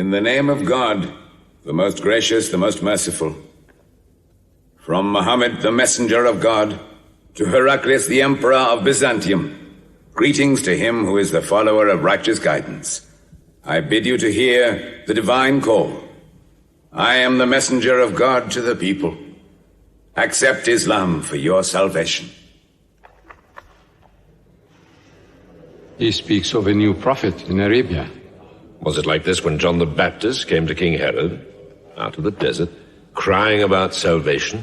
In the name of God, the most gracious, the most merciful. From Muhammad, the messenger of God, to Heraclius, the emperor of Byzantium, greetings to him who is the follower of righteous guidance. I bid you to hear the divine call. I am the messenger of God to the people. Accept Islam for your salvation. He speaks of a new prophet in Arabia. Was it like this when John the Baptist came to King Herod, out of the desert, crying about salvation?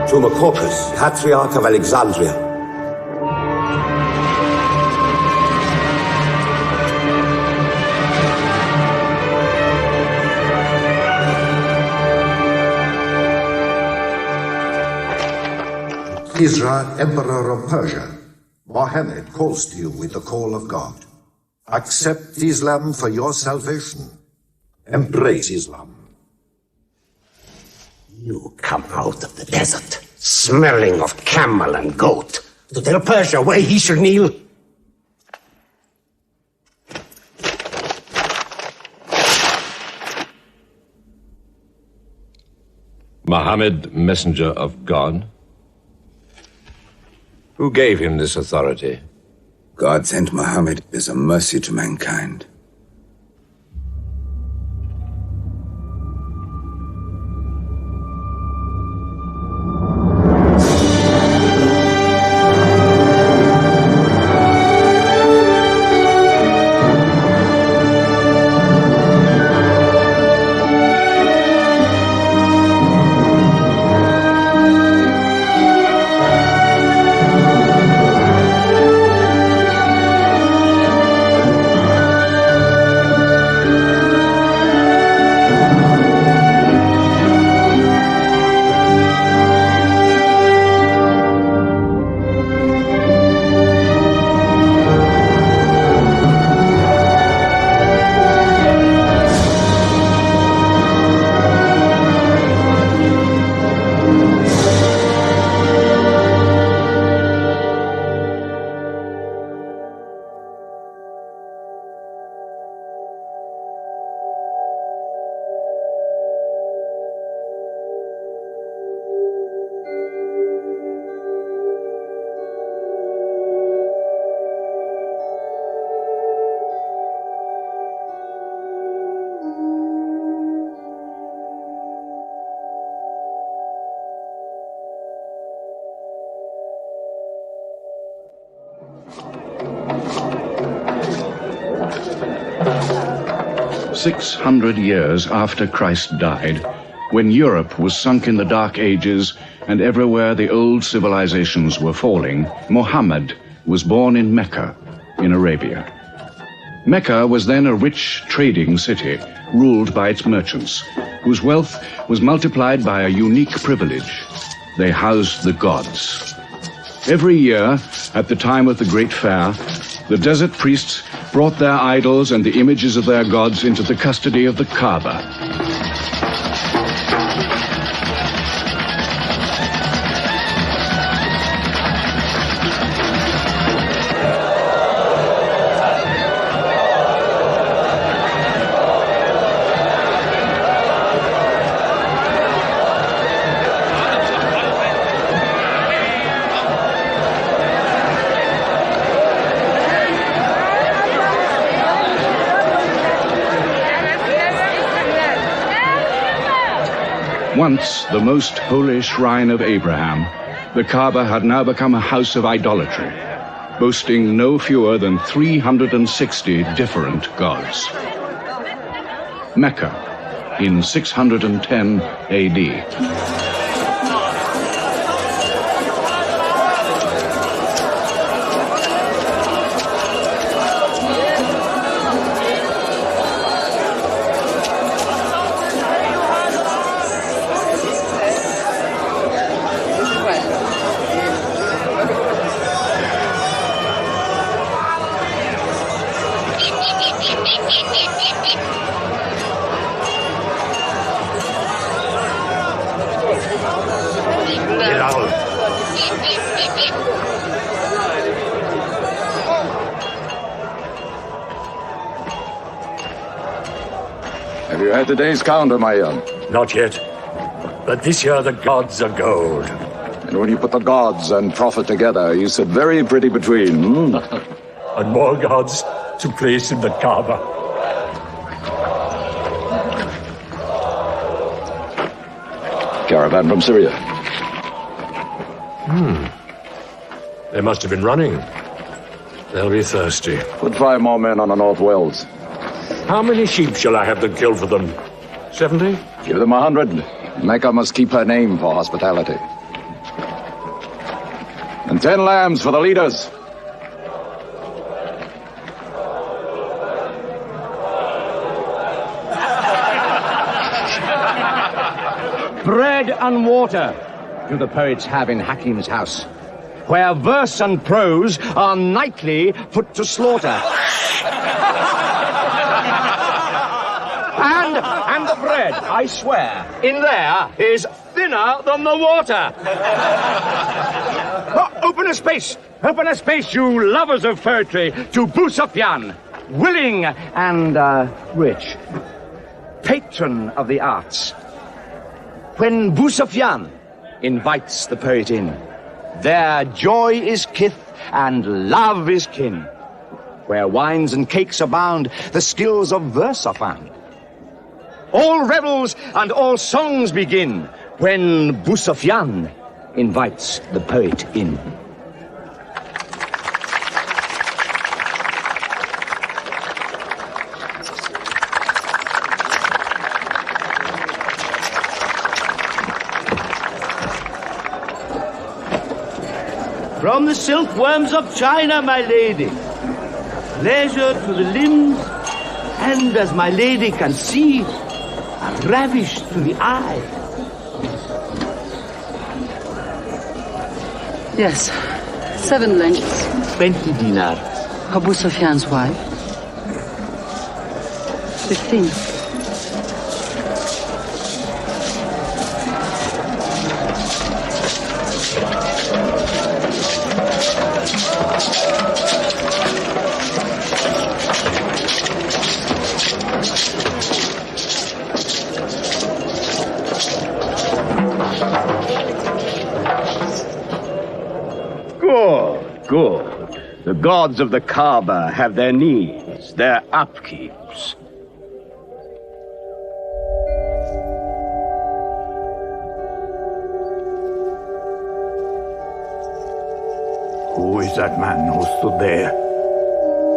To Macocus, Patriarch of Alexandria. Isra, Emperor of Persia, Mohammed calls to you with the call of God. Accept Islam for your salvation. Embrace Islam. You come out of the desert, smelling of camel and goat, to tell Persia where he should kneel. Muhammad, messenger of God? Who gave him this authority? God sent Muhammad as a mercy to mankind. "600 years after Christ died, when Europe was sunk in the Dark Ages and everywhere the old civilizations were falling, Muhammad was born in Mecca, in Arabia. Mecca was then a rich trading city ruled by its merchants, whose wealth was multiplied by a unique privilege. They housed the gods. Every year, at the time of the Great Fair, the desert priests brought their idols and the images of their gods into the custody of the Kaaba. Once the most holy shrine of Abraham, the Kaaba had now become a house of idolatry, boasting no fewer than 360 different gods. Mecca, in 610 AD. Have you had today's calendar, my young? Not yet. But this year the gods are gold. And when you put the gods and prophet together, you sit very pretty between. And more gods to place in the Kaaba. Caravan from Syria. They must have been running. They'll be thirsty. Put 5 more men on the North Wells. How many sheep shall I have to kill for them? 70? Give them 100. Mecca must keep her name for hospitality. And 10 lambs for the leaders. Bread and water do the poets have in Hakim's house, where verse and prose are nightly put to slaughter. And the bread, I swear, in there is thinner than the water. Oh, open a space, you lovers of poetry, to Busufyan, willing and rich, patron of the arts. When Busufyan invites the poet in, there joy is kith and love is kin. Where wines and cakes abound, the skills of verse are found. All revels and all songs begin when Busufyan invites the poet in. From the silkworms of China, my lady, pleasure to the limbs, and as my lady can see, are ravished to the eye. Yes, 7 lengths. 20 dinars. Abu Sufyan's wife. 15. Good. The gods of the Kaaba have their needs, their upkeeps. Who is that man who stood there?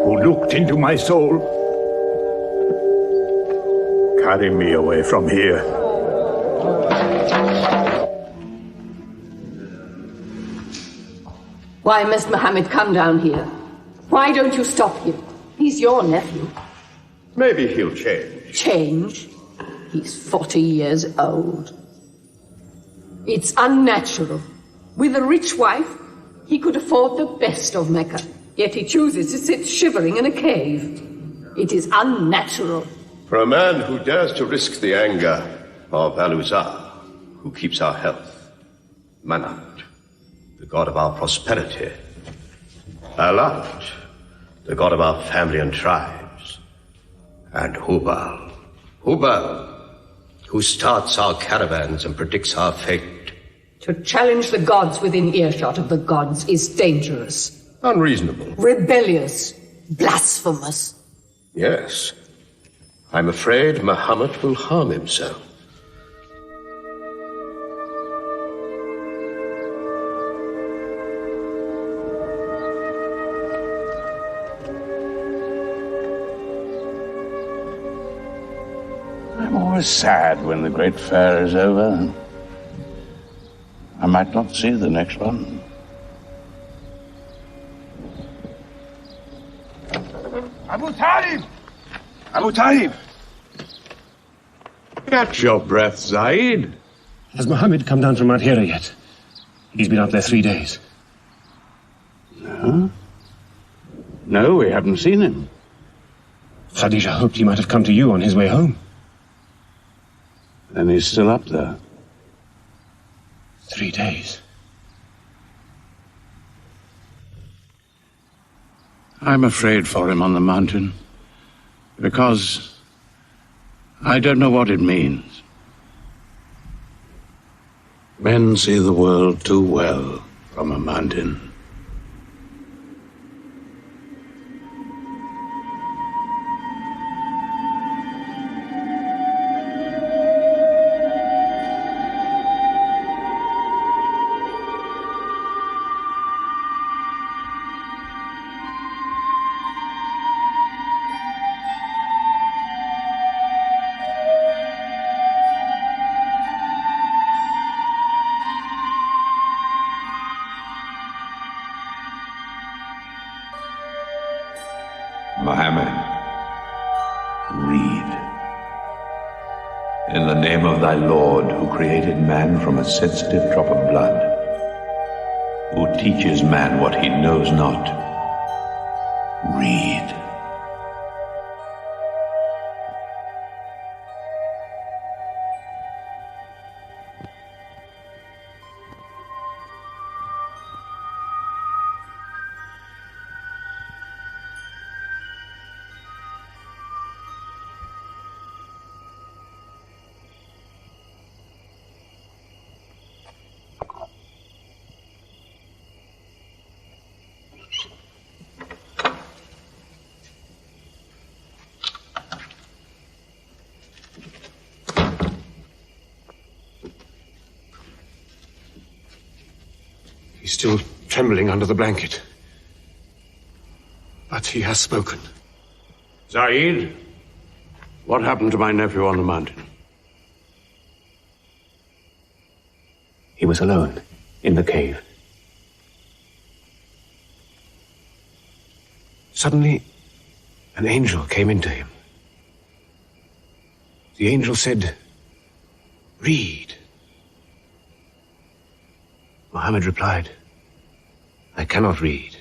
Who looked into my soul? Carry me away from here. Why must Muhammad come down here? Why don't you stop him? He's your nephew. Maybe he'll change. Change? He's 40 years old. It's unnatural. With a rich wife, he could afford the best of Mecca. Yet he chooses to sit shivering in a cave. It is unnatural. For a man who dares to risk the anger of Al-Uzza, who keeps our health, Manat, the god of our prosperity, Alat, the god of our family and tribes, and Hubal, who starts our caravans and predicts our fate. To challenge the gods within earshot of the gods is dangerous. Unreasonable. Rebellious. Blasphemous. Yes. I'm afraid Muhammad will harm himself. I'm always sad when the great fair is over. I might not see the next one. Abu Talib! Abu Talib! Catch your breath, Zaid. Has Muhammad come down from Mount Hira yet? He's been up there 3 days. No? No, we haven't seen him. Khadija hoped he might have come to you on his way home. Then he's still up there. 3 days. I'm afraid for him on the mountain, because I don't know what it means. Men see the world too well from a mountain. Mohammed, read. In the name of thy Lord, who created man from a sensitive drop of blood, who teaches man what he knows not, read. He's still trembling under the blanket. But he has spoken. Zaid, what happened to my nephew on the mountain? He was alone in the cave. Suddenly, an angel came into him. The angel said, "Read." Muhammad replied, "I cannot read."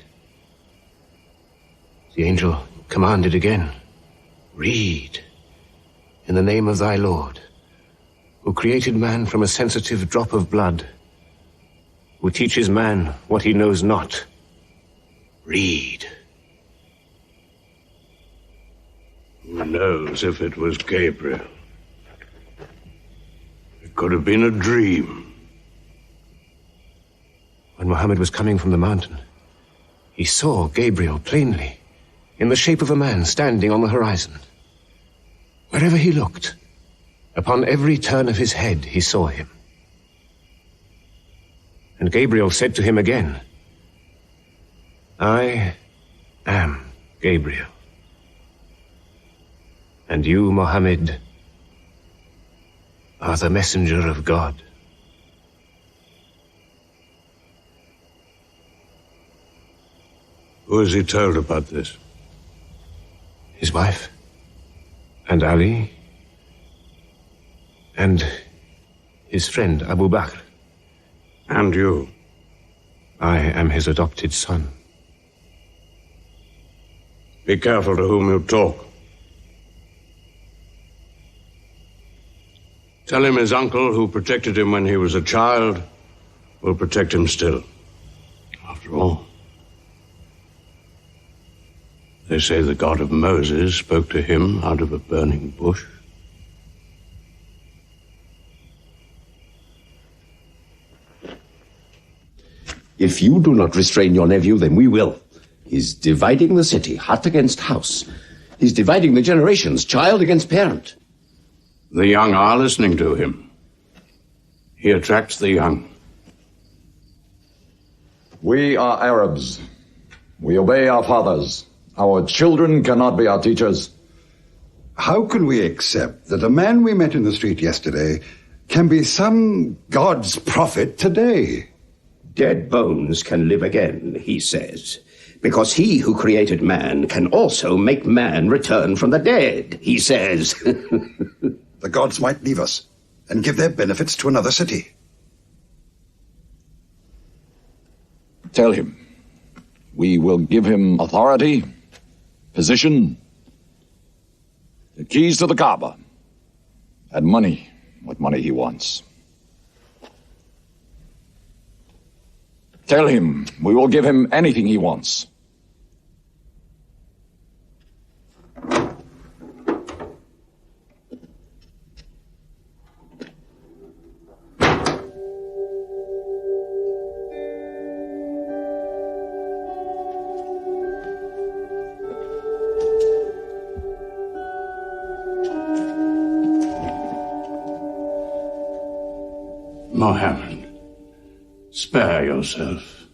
The angel commanded again, "Read, in the name of thy Lord, who created man from a sensitive drop of blood, who teaches man what he knows not. Read." Who knows if it was Gabriel? It could have been a dream. When Muhammad was coming from the mountain, he saw Gabriel plainly, in the shape of a man standing on the horizon. Wherever he looked, upon every turn of his head, he saw him. And Gabriel said to him again, "I am Gabriel. And you, Muhammad, are the messenger of God." Who has he told about this? His wife, and Ali, and his friend Abu Bakr. And you? I am his adopted son. Be careful to whom you talk. Tell him his uncle, who protected him when he was a child, will protect him still. After all, they say the God of Moses spoke to him out of a burning bush. If you do not restrain your nephew, then we will. He's dividing the city, hut against house. He's dividing the generations, child against parent. The young are listening to him. He attracts the young. We are Arabs. We obey our fathers. Our children cannot be our teachers. How can we accept that a man we met in the street yesterday can be some God's prophet today? Dead bones can live again, he says, because he who created man can also make man return from the dead, he says. The gods might leave us and give their benefits to another city. Tell him. We will give him authority, position, the keys to the Kaaba, and money, what money he wants. Tell him we will give him anything he wants. Mohammed, spare yourself.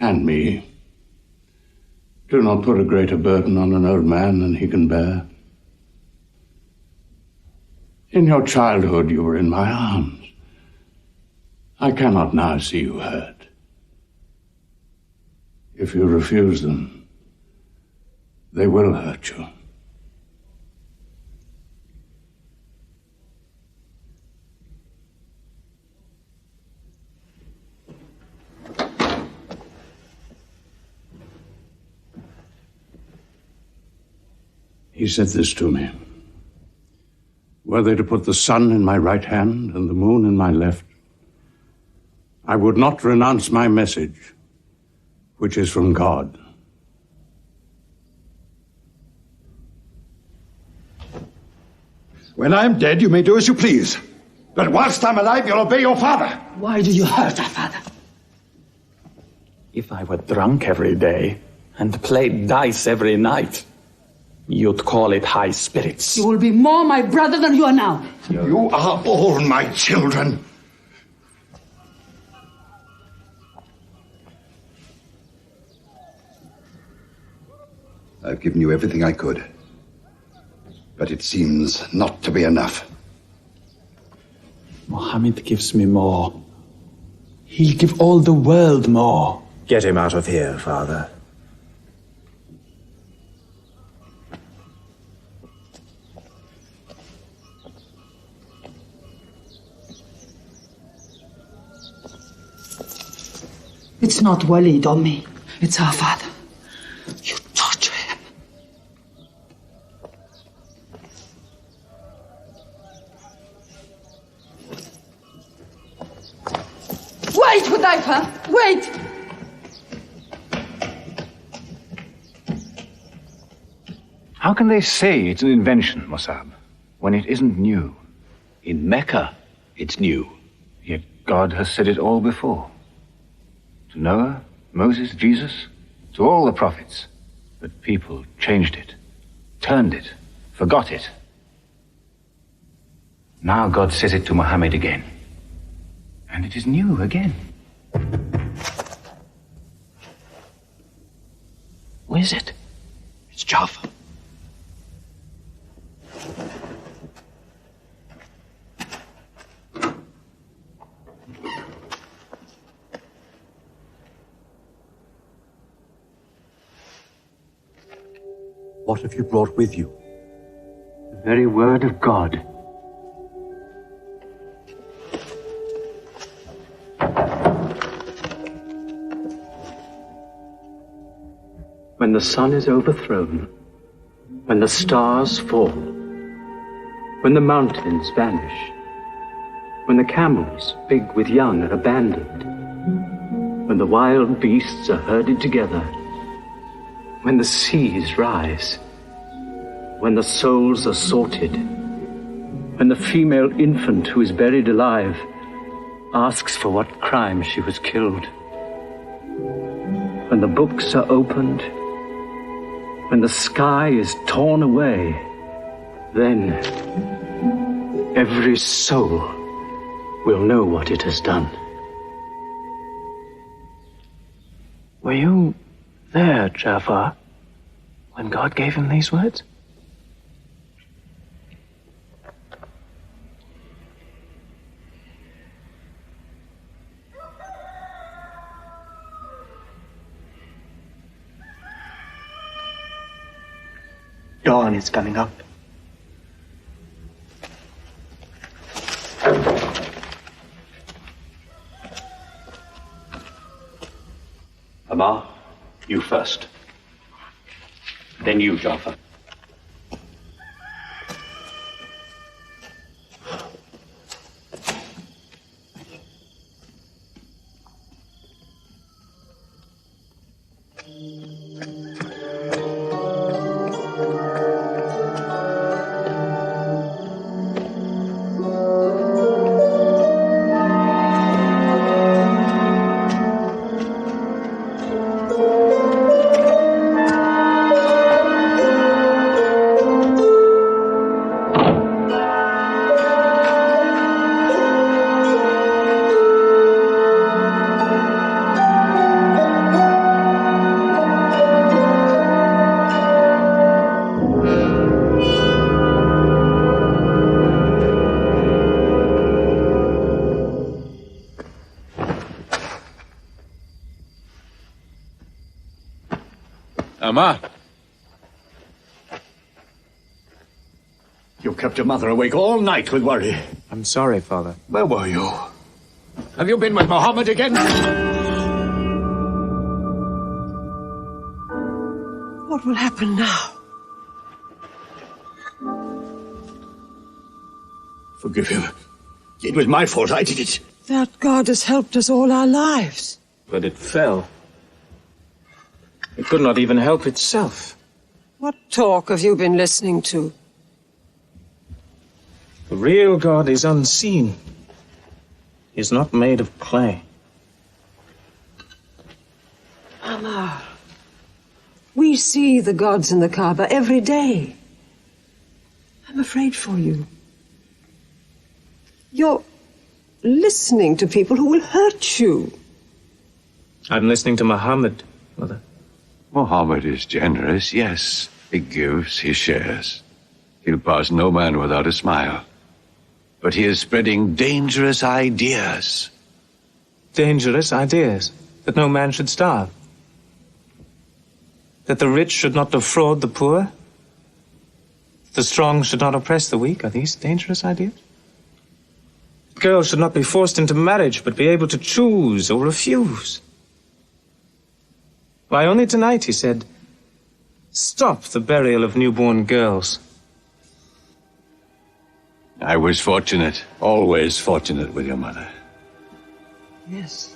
And me. Do not put a greater burden on an old man than he can bear. In your childhood you were in my arms. I cannot now see you hurt. If you refuse them, they will hurt you. He said this to me. Were they to put the sun in my right hand and the moon in my left, I would not renounce my message, which is from God. When I'm dead, you may do as you please. But whilst I'm alive, you'll obey your father. Why do you hurt our father? If I were drunk every day and played dice every night, you'd call it high spirits. You will be more my brother than you are now. You are all my children. I've given you everything I could. But it seems not to be enough. Mohammed gives me more. He'll give all the world more. Get him out of here, Father. It's not Walid or me. It's our father. You torture him. Wait, Hudayfa! Wait! How can they say it's an invention, Mossab, when it isn't new? In Mecca, it's new. Yet God has said it all before. To Noah, Moses, Jesus, to all the prophets. But people changed it, turned it, forgot it. Now God says it to Muhammad again. And it is new again. Who is it? It's Jaffa. What have you brought with you? The very word of God. When the sun is overthrown, when the stars fall, when the mountains vanish, when the camels, big with young, are abandoned, when the wild beasts are herded together, when the seas rise, when the souls are sorted, when the female infant who is buried alive asks for what crime she was killed, when the books are opened, when the sky is torn away, then every soul will know what it has done. Were you there, Jafar, when God gave him these words? Dawn is coming up. Amar, you first. Then you, Jafar. Amma! You kept your mother awake all night with worry. I'm sorry, Father. Where were you? Have you been with Mohammed again? What will happen now? Forgive him. It was my fault. I did it. That God has helped us all our lives. But it fell. It could not even help itself. What talk have you been listening to? The real God is unseen. He is not made of clay. Ammar, we see the gods in the Kaaba every day. I'm afraid for you. You're listening to people who will hurt you. I'm listening to Muhammad, Mother. Mohammed is generous, yes. He gives, he shares. He'll pass no man without a smile. But he is spreading dangerous ideas. Dangerous ideas? That no man should starve? That the rich should not defraud the poor? The strong should not oppress the weak? Are these dangerous ideas? Girls should not be forced into marriage, but be able to choose or refuse. Why, only tonight he said, stop the burial of newborn girls. I was fortunate, always fortunate with your mother. Yes.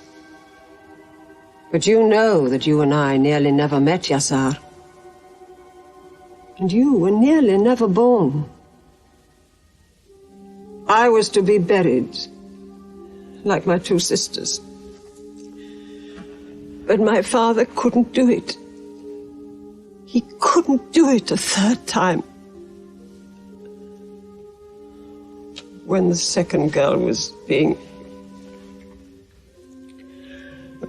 But you know that you and I nearly never met, Yassar. And you were nearly never born. I was to be buried, like my two sisters. But my father couldn't do it. He couldn't do it a third time. When the second girl was being...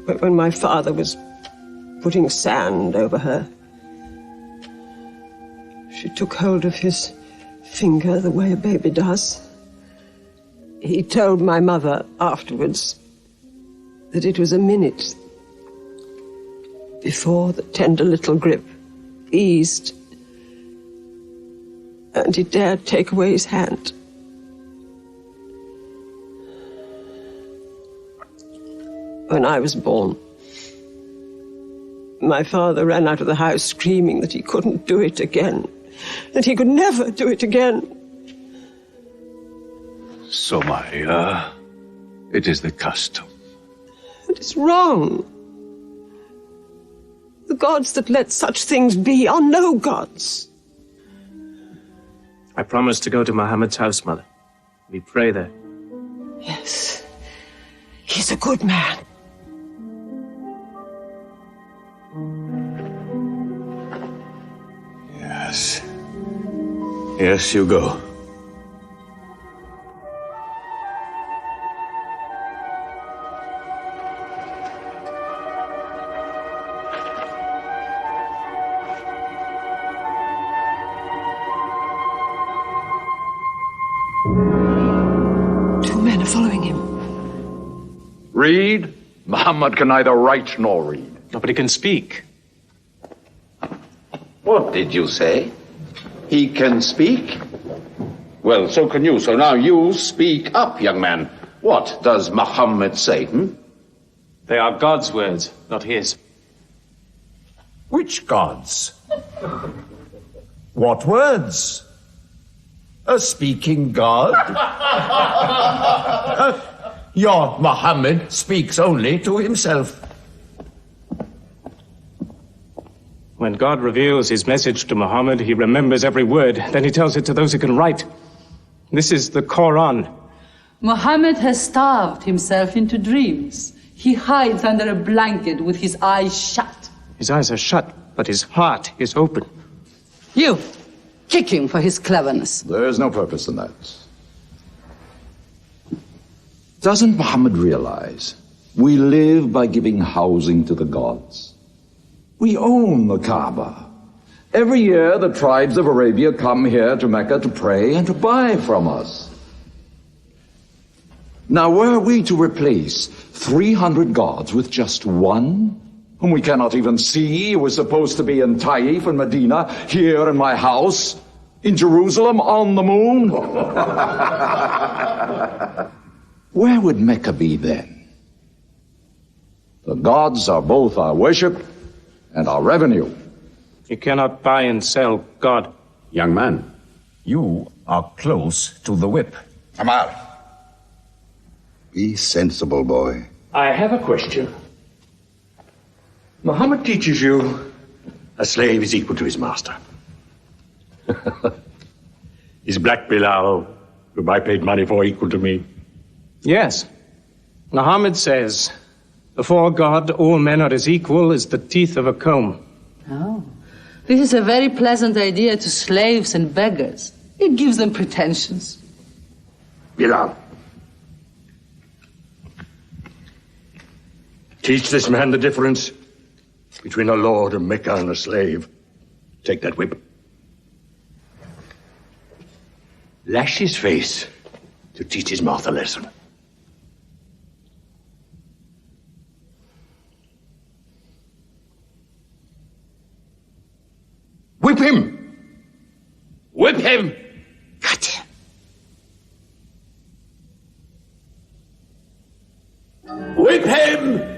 When my father was putting sand over her, she took hold of his finger the way a baby does. He told my mother afterwards that it was a minute before the tender little grip eased and he dared take away his hand. When I was born, my father ran out of the house screaming that he couldn't do it again, that he could never do it again. Sumaya, it is the custom. It is wrong. The gods that let such things be are no gods. I promised to go to Muhammad's house, Mother. We pray there. Yes. He's a good man. Yes. Yes, you go. Two men are following him. Read? Muhammad can neither write nor read. Nobody can speak. What did you say? He can speak? Well, so can you. So now you speak up, young man. What does Muhammad say, They are God's words, not his. Which gods? What words? A speaking God? Your Muhammad speaks only to himself. When God reveals his message to Muhammad, he remembers every word. Then he tells it to those who can write. This is the Quran. Muhammad has starved himself into dreams. He hides under a blanket with his eyes shut. His eyes are shut, but his heart is open. You, kick him for his cleverness. There is no purpose in that. Doesn't Muhammad realize we live by giving housing to the gods? We own the Kaaba. Every year the tribes of Arabia come here to Mecca to pray and to buy from us. Now were we to replace 300 gods with just one, whom we cannot even see, who is supposed to be in Taif and Medina, here in my house, in Jerusalem, on the moon? Where would Mecca be then? The gods are both our worship and our revenue. You cannot buy and sell God. Young man, you are close to the whip. Amal. Be sensible, boy. I have a question. Muhammad teaches you a slave is equal to his master. Is Black Bilal, whom I paid money for, equal to me? Yes. Muhammad says, before God, all men are as equal as the teeth of a comb. Oh. This is a very pleasant idea to slaves and beggars. It gives them pretensions. Bilal. Teach this man the difference between a lord of Mecca and a slave. Take that whip. Lash his face to teach his mouth a lesson. Whip him! Whip him! Gotcha. Whip him!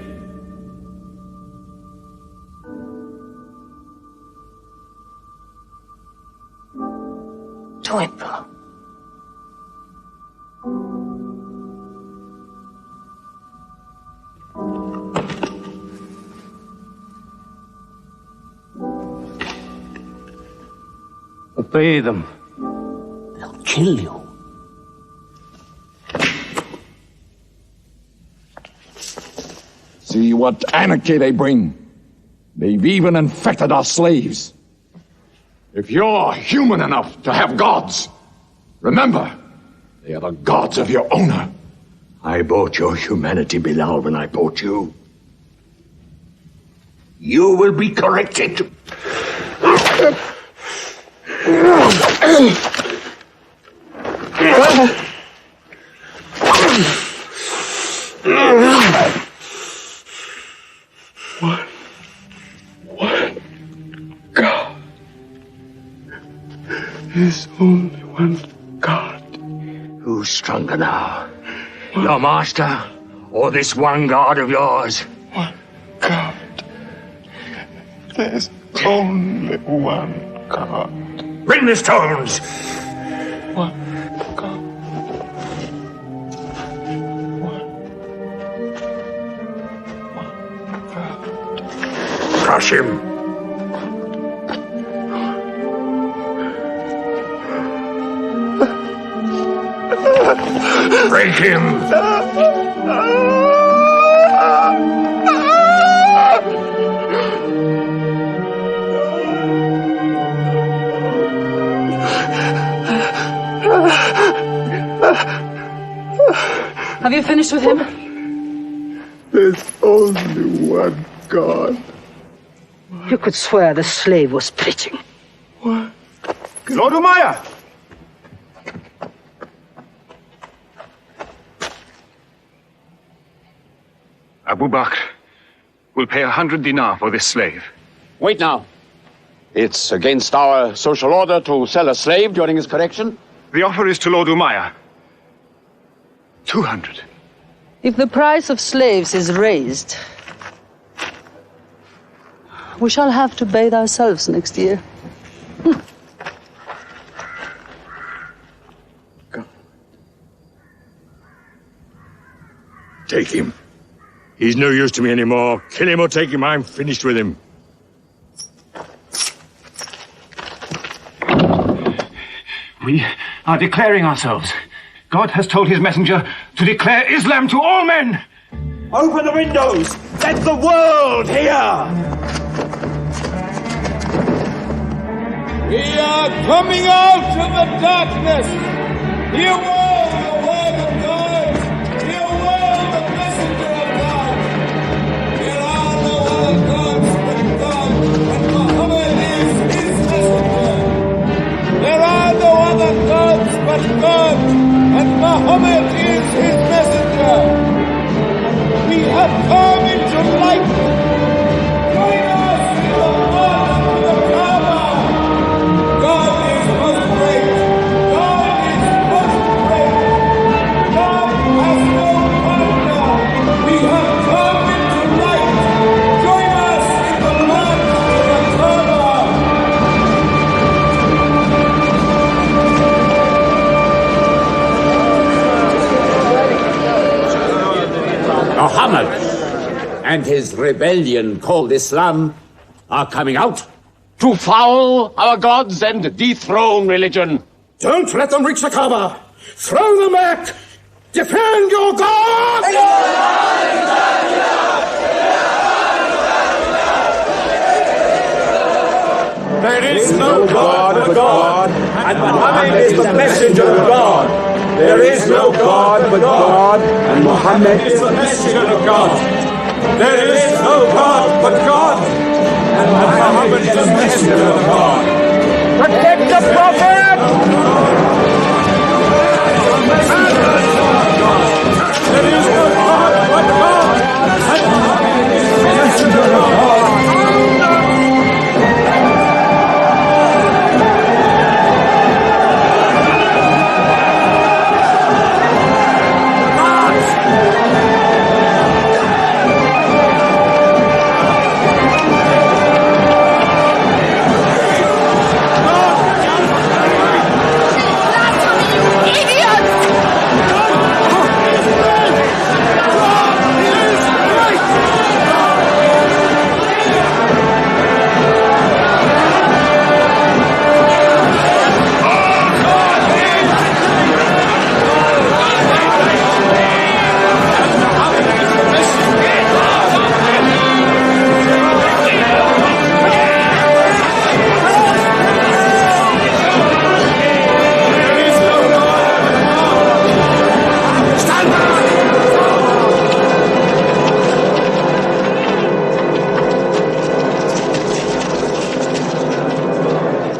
Do it, bro. Obey them. They'll kill you. See what anarchy they bring. They've even infected our slaves. If you're human enough to have gods, remember, they are the gods of your owner. I bought your humanity, Bilal, when I bought you. You will be corrected. God. There's only one God. Who's stronger now? Your master, or this one God of yours? One God. There's only one God. Bring the stones! One God. One God. Crush him! Break him! Have you finished with him? There's only one God. You could swear the slave was preaching. What? Lord Umayyah! Abu Bakr will pay 100 dinar for this slave. Wait now. It's against our social order to sell a slave during his correction. The offer is to Lord Umayyah. 200. If the price of slaves is raised, we shall have to bathe ourselves next year. Take him. He's no use to me anymore. Kill him or take him. I'm finished with him. We are declaring ourselves. God has told his messenger to declare Islam to all men. Open the windows! Let the world hear! We are coming out of the darkness. Hear all the word of God. Hear all the messenger of God. There are no other gods but God, and Muhammad is his messenger. There are no other gods but God, and Muhammad is his messenger. We have come into light. and his rebellion called Islam are coming out to foul our gods and dethrone religion. Don't let them reach the Kaaba. Throw them back. Defend your God! There is no God but God, and Muhammad is the messenger of God. There is no God but God, and Muhammad is the messenger of God. There is no God but God, and Muhammad is the messenger of God. Protect the Prophet! There is no God but God, and Muhammad is the messenger of God.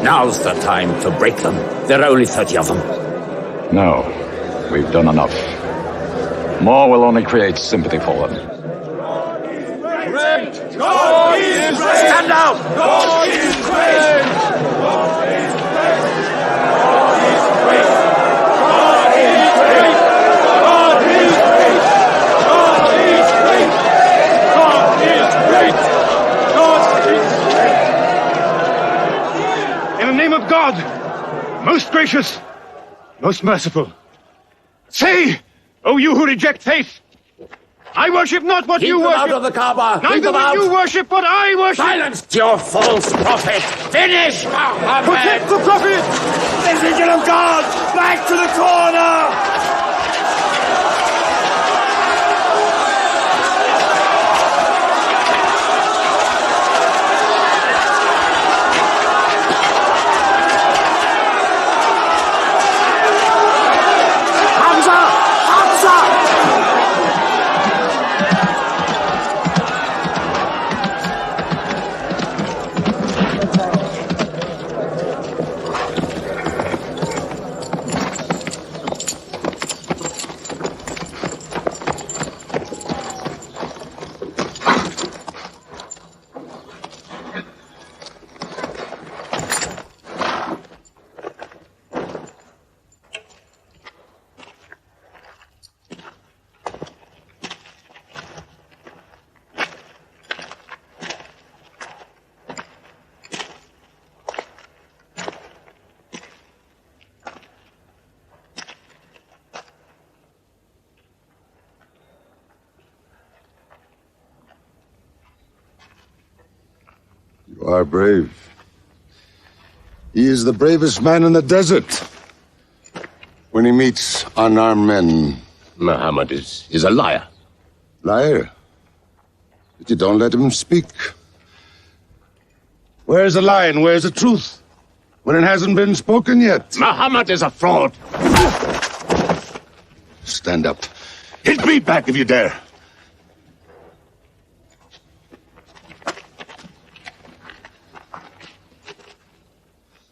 Now's the time to break them. There are only 30 of them. No, we've done enough. More will only create sympathy for them. Great! God is great! Stand down! God is great! God is great! God is great! God is great! God is great! God is great! God is great! In the name of God, most gracious, most merciful, say, O you who reject faith, I worship not what you worship. Keep them out of the Kaaba. Neither will you worship what I worship. Silence your false prophet. Finish, Muhammad. Protect the prophet. Messenger of God, back to the corner! You are brave. He is the bravest man in the desert. When he meets unarmed men, Muhammad is a liar. Liar? But you don't let him speak. Where's the lie and where's the truth? When it hasn't been spoken yet. Muhammad is a fraud. Stand up. Hit me back if you dare.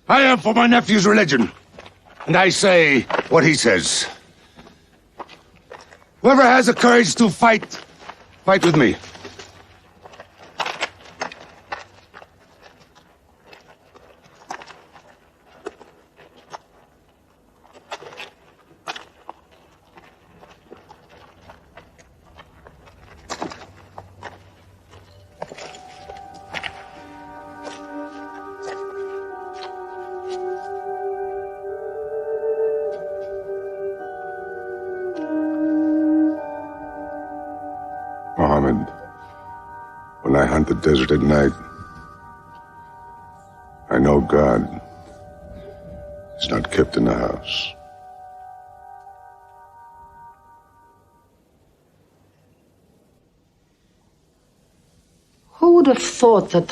I am for my nephew's religion, and I say what he says. Whoever has the courage to fight, fight with me. Mohammed, hunt the desert at night. I know God is not kept in the house. Who would have thought that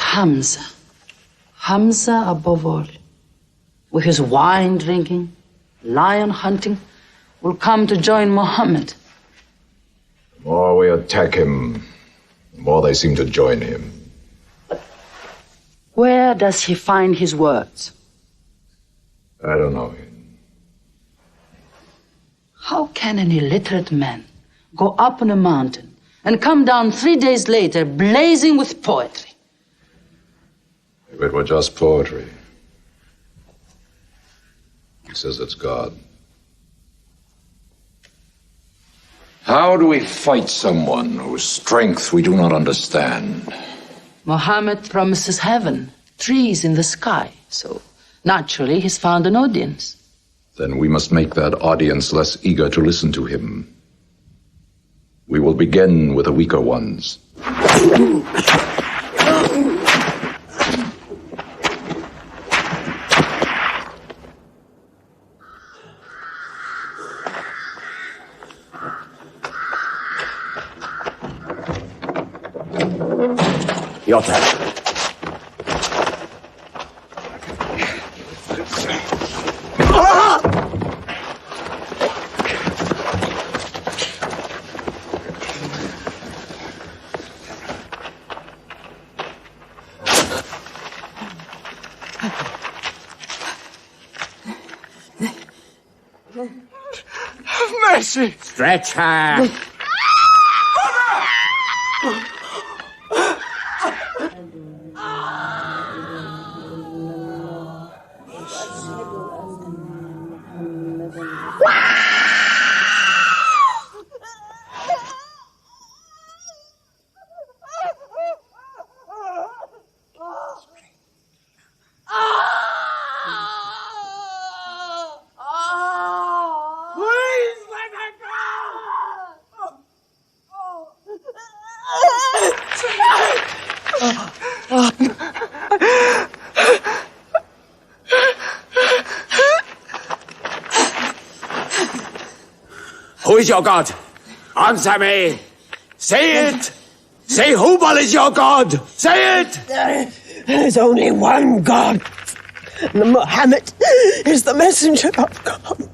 Hamza above all, with his wine drinking, lion hunting, will come to join Muhammad? The more we attack him, the more they seem to join him. Where does he find his words? I don't know. How can an illiterate man go up on a mountain and come down 3 days later blazing with poetry? If it were just poetry. He says it's God. How do we fight someone whose strength we do not understand? Muhammad promises heaven, trees in the sky, so naturally he's found an audience. Then we must make that audience less eager to listen to him. We will begin with the weaker ones. Your turn. Have mercy! Stretch her! Who is your God? Answer me. Say it. Say Hubal is your God. Say it. There is only one God. And Muhammad is the messenger of God.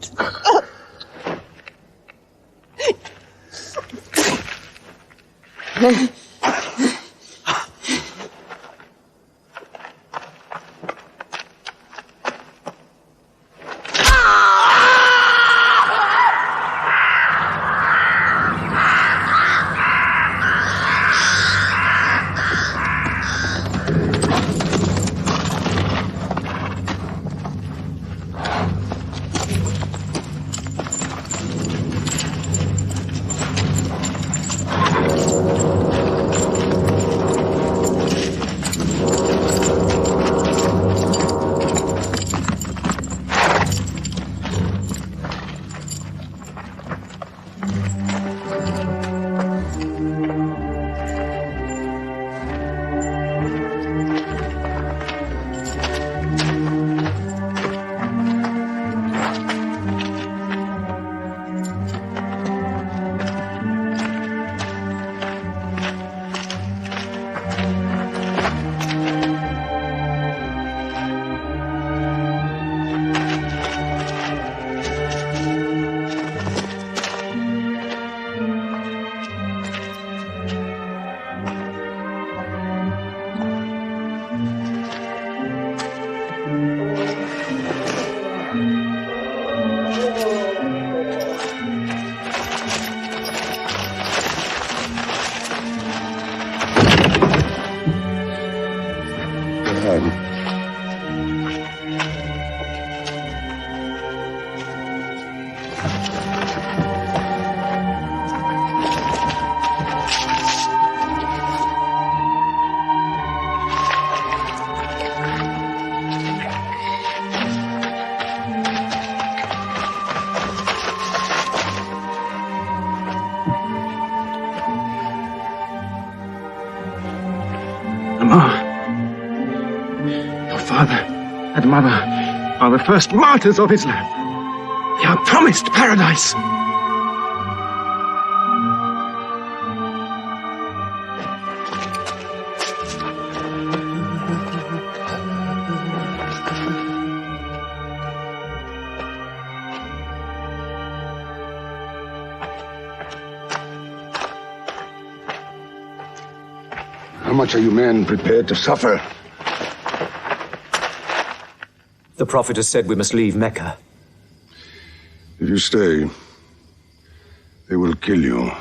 father and mother are the first martyrs of Islam. They are promised paradise. How much are you men prepared to suffer? The Prophet has said we must leave Mecca. If you stay, they will kill you.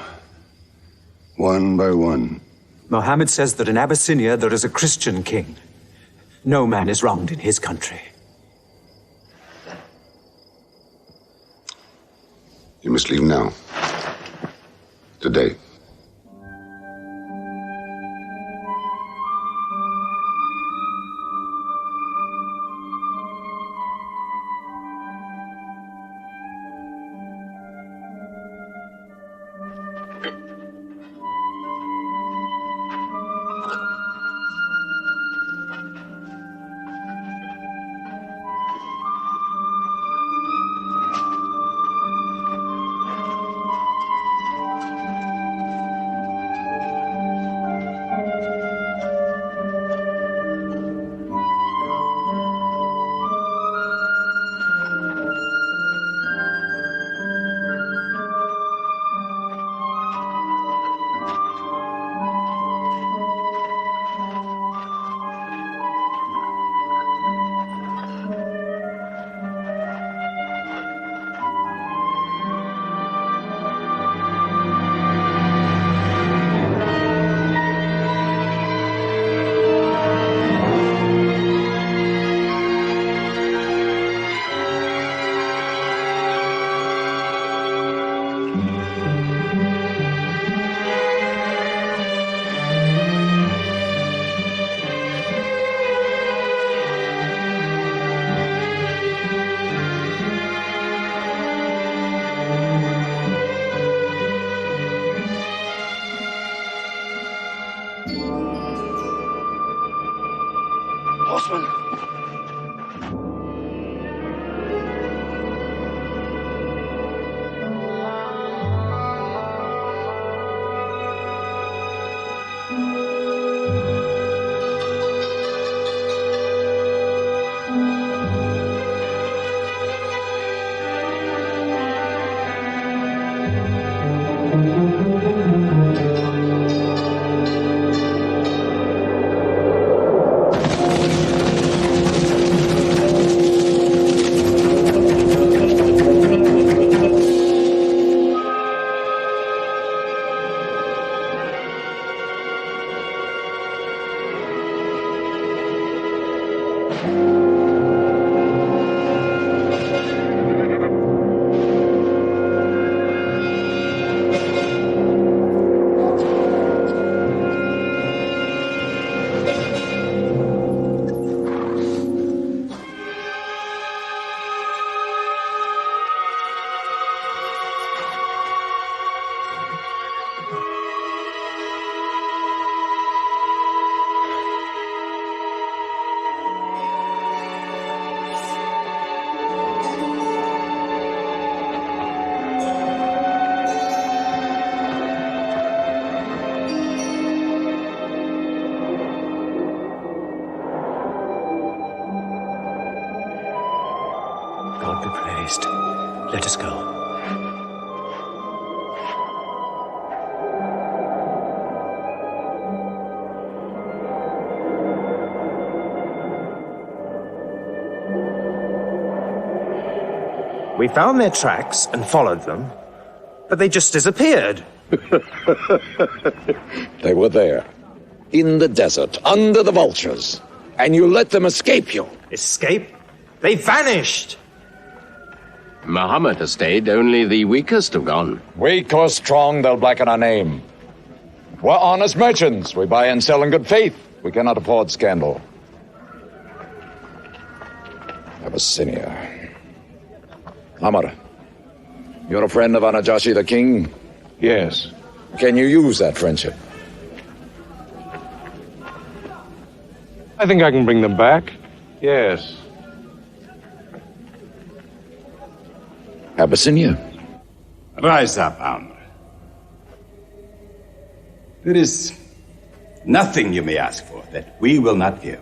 One by one. Mohammed says that in Abyssinia there is a Christian king. No man is wronged in his country. You must leave now. Today. Horseman! God be praised. Let us go. We found their tracks and followed them, but they just disappeared. They were there, in the desert, under the vultures, and you let them escape you. Escape? They vanished! Muhammad has stayed, only the weakest have gone. Weak or strong, they'll blacken our name. We're honest merchants. We buy and sell in good faith. We cannot afford scandal. Abyssinia. Amr, you're a friend of Anajashi the king? Yes. Can you use that friendship? I think I can bring them back. Yes. Abyssinia. Rise up, Amr. There is nothing you may ask for that we will not give.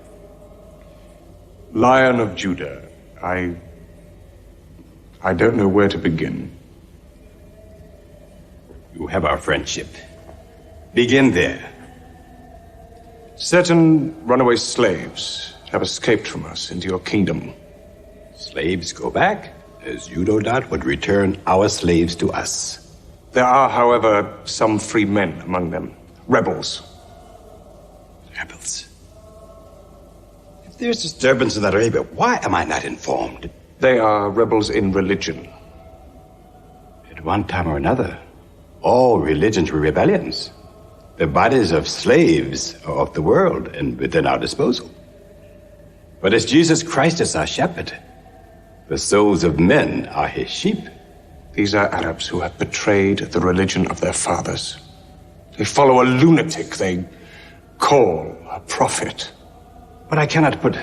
Lion of Judah, I don't know where to begin. You have our friendship. Begin there. Certain runaway slaves have escaped from us into your kingdom. Slaves go back, as you no doubt would return our slaves to us. There are, however, some free men among them. Rebels. Rebels? If there's disturbance in Arabia, why am I not informed? They are rebels in religion. At one time or another, all religions were rebellions. The bodies of slaves are of the world and within our disposal. But as Jesus Christ is our shepherd, the souls of men are his sheep. These are Arabs who have betrayed the religion of their fathers. They follow a lunatic they call a prophet. But I cannot put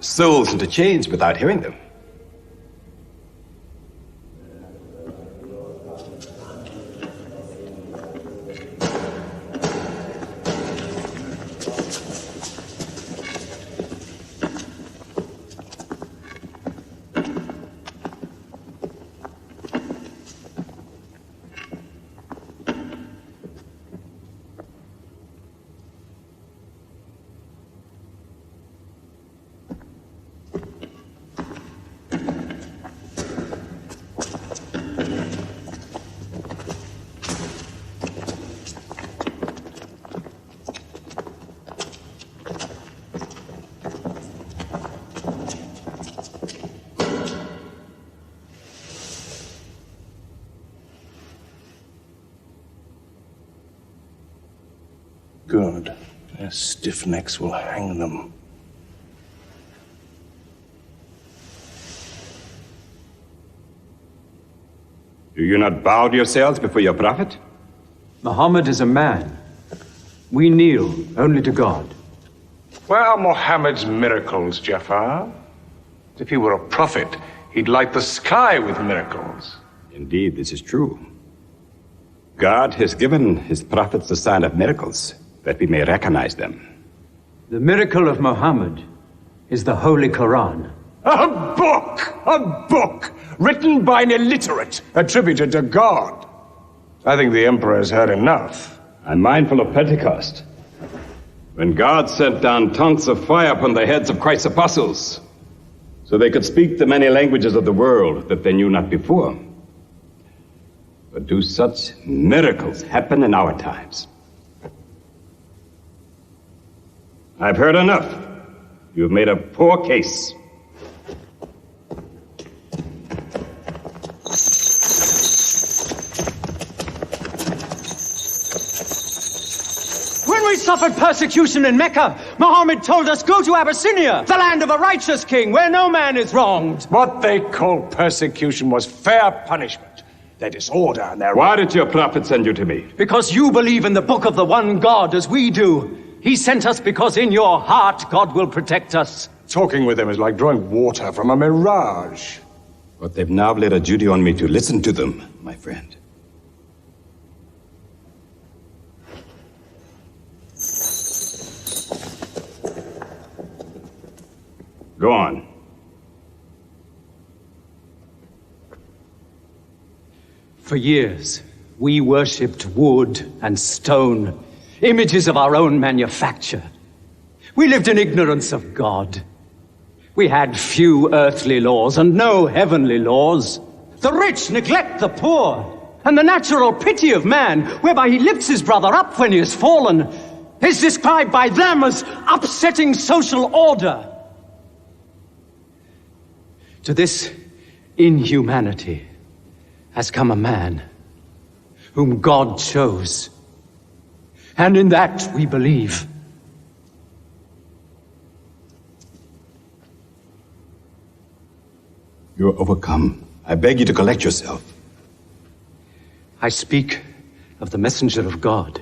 souls into chains without hearing them. Good. Their stiff necks will hang them. Do you not bow yourselves before your prophet? Muhammad is a man. We kneel only to God. Where are Muhammad's miracles, Jafar? If he were a prophet, he'd light the sky with miracles. Indeed, this is true. God has given his prophets the sign of miracles, that we may recognize them. The miracle of Muhammad is the Holy Quran. A book! A book! Written by an illiterate, attributed to God. I think the Emperor has heard enough. I'm mindful of Pentecost, when God sent down tongues of fire upon the heads of Christ's apostles, so they could speak the many languages of the world that they knew not before. But do such miracles happen in our times? I've heard enough. You've made a poor case. When we suffered persecution in Mecca, Muhammad told us, go to Abyssinia, the land of a righteous king, where no man is wronged. What they called persecution was fair punishment. Their disorder and their... Why did your prophet send you to me? Because you believe in the book of the one God as we do. He sent us because in your heart God will protect us. Talking with them is like drawing water from a mirage. But they've now laid a duty on me to listen to them, my friend. Go on. For years, we worshipped wood and stone, images of our own manufacture. We lived in ignorance of God. We had few earthly laws and no heavenly laws. The rich neglect the poor, and the natural pity of man, whereby he lifts his brother up when he has fallen, is described by them as upsetting social order. To this inhumanity has come a man whom God chose. And in that we believe. You're overcome. I beg you to collect yourself. I speak of the messenger of God.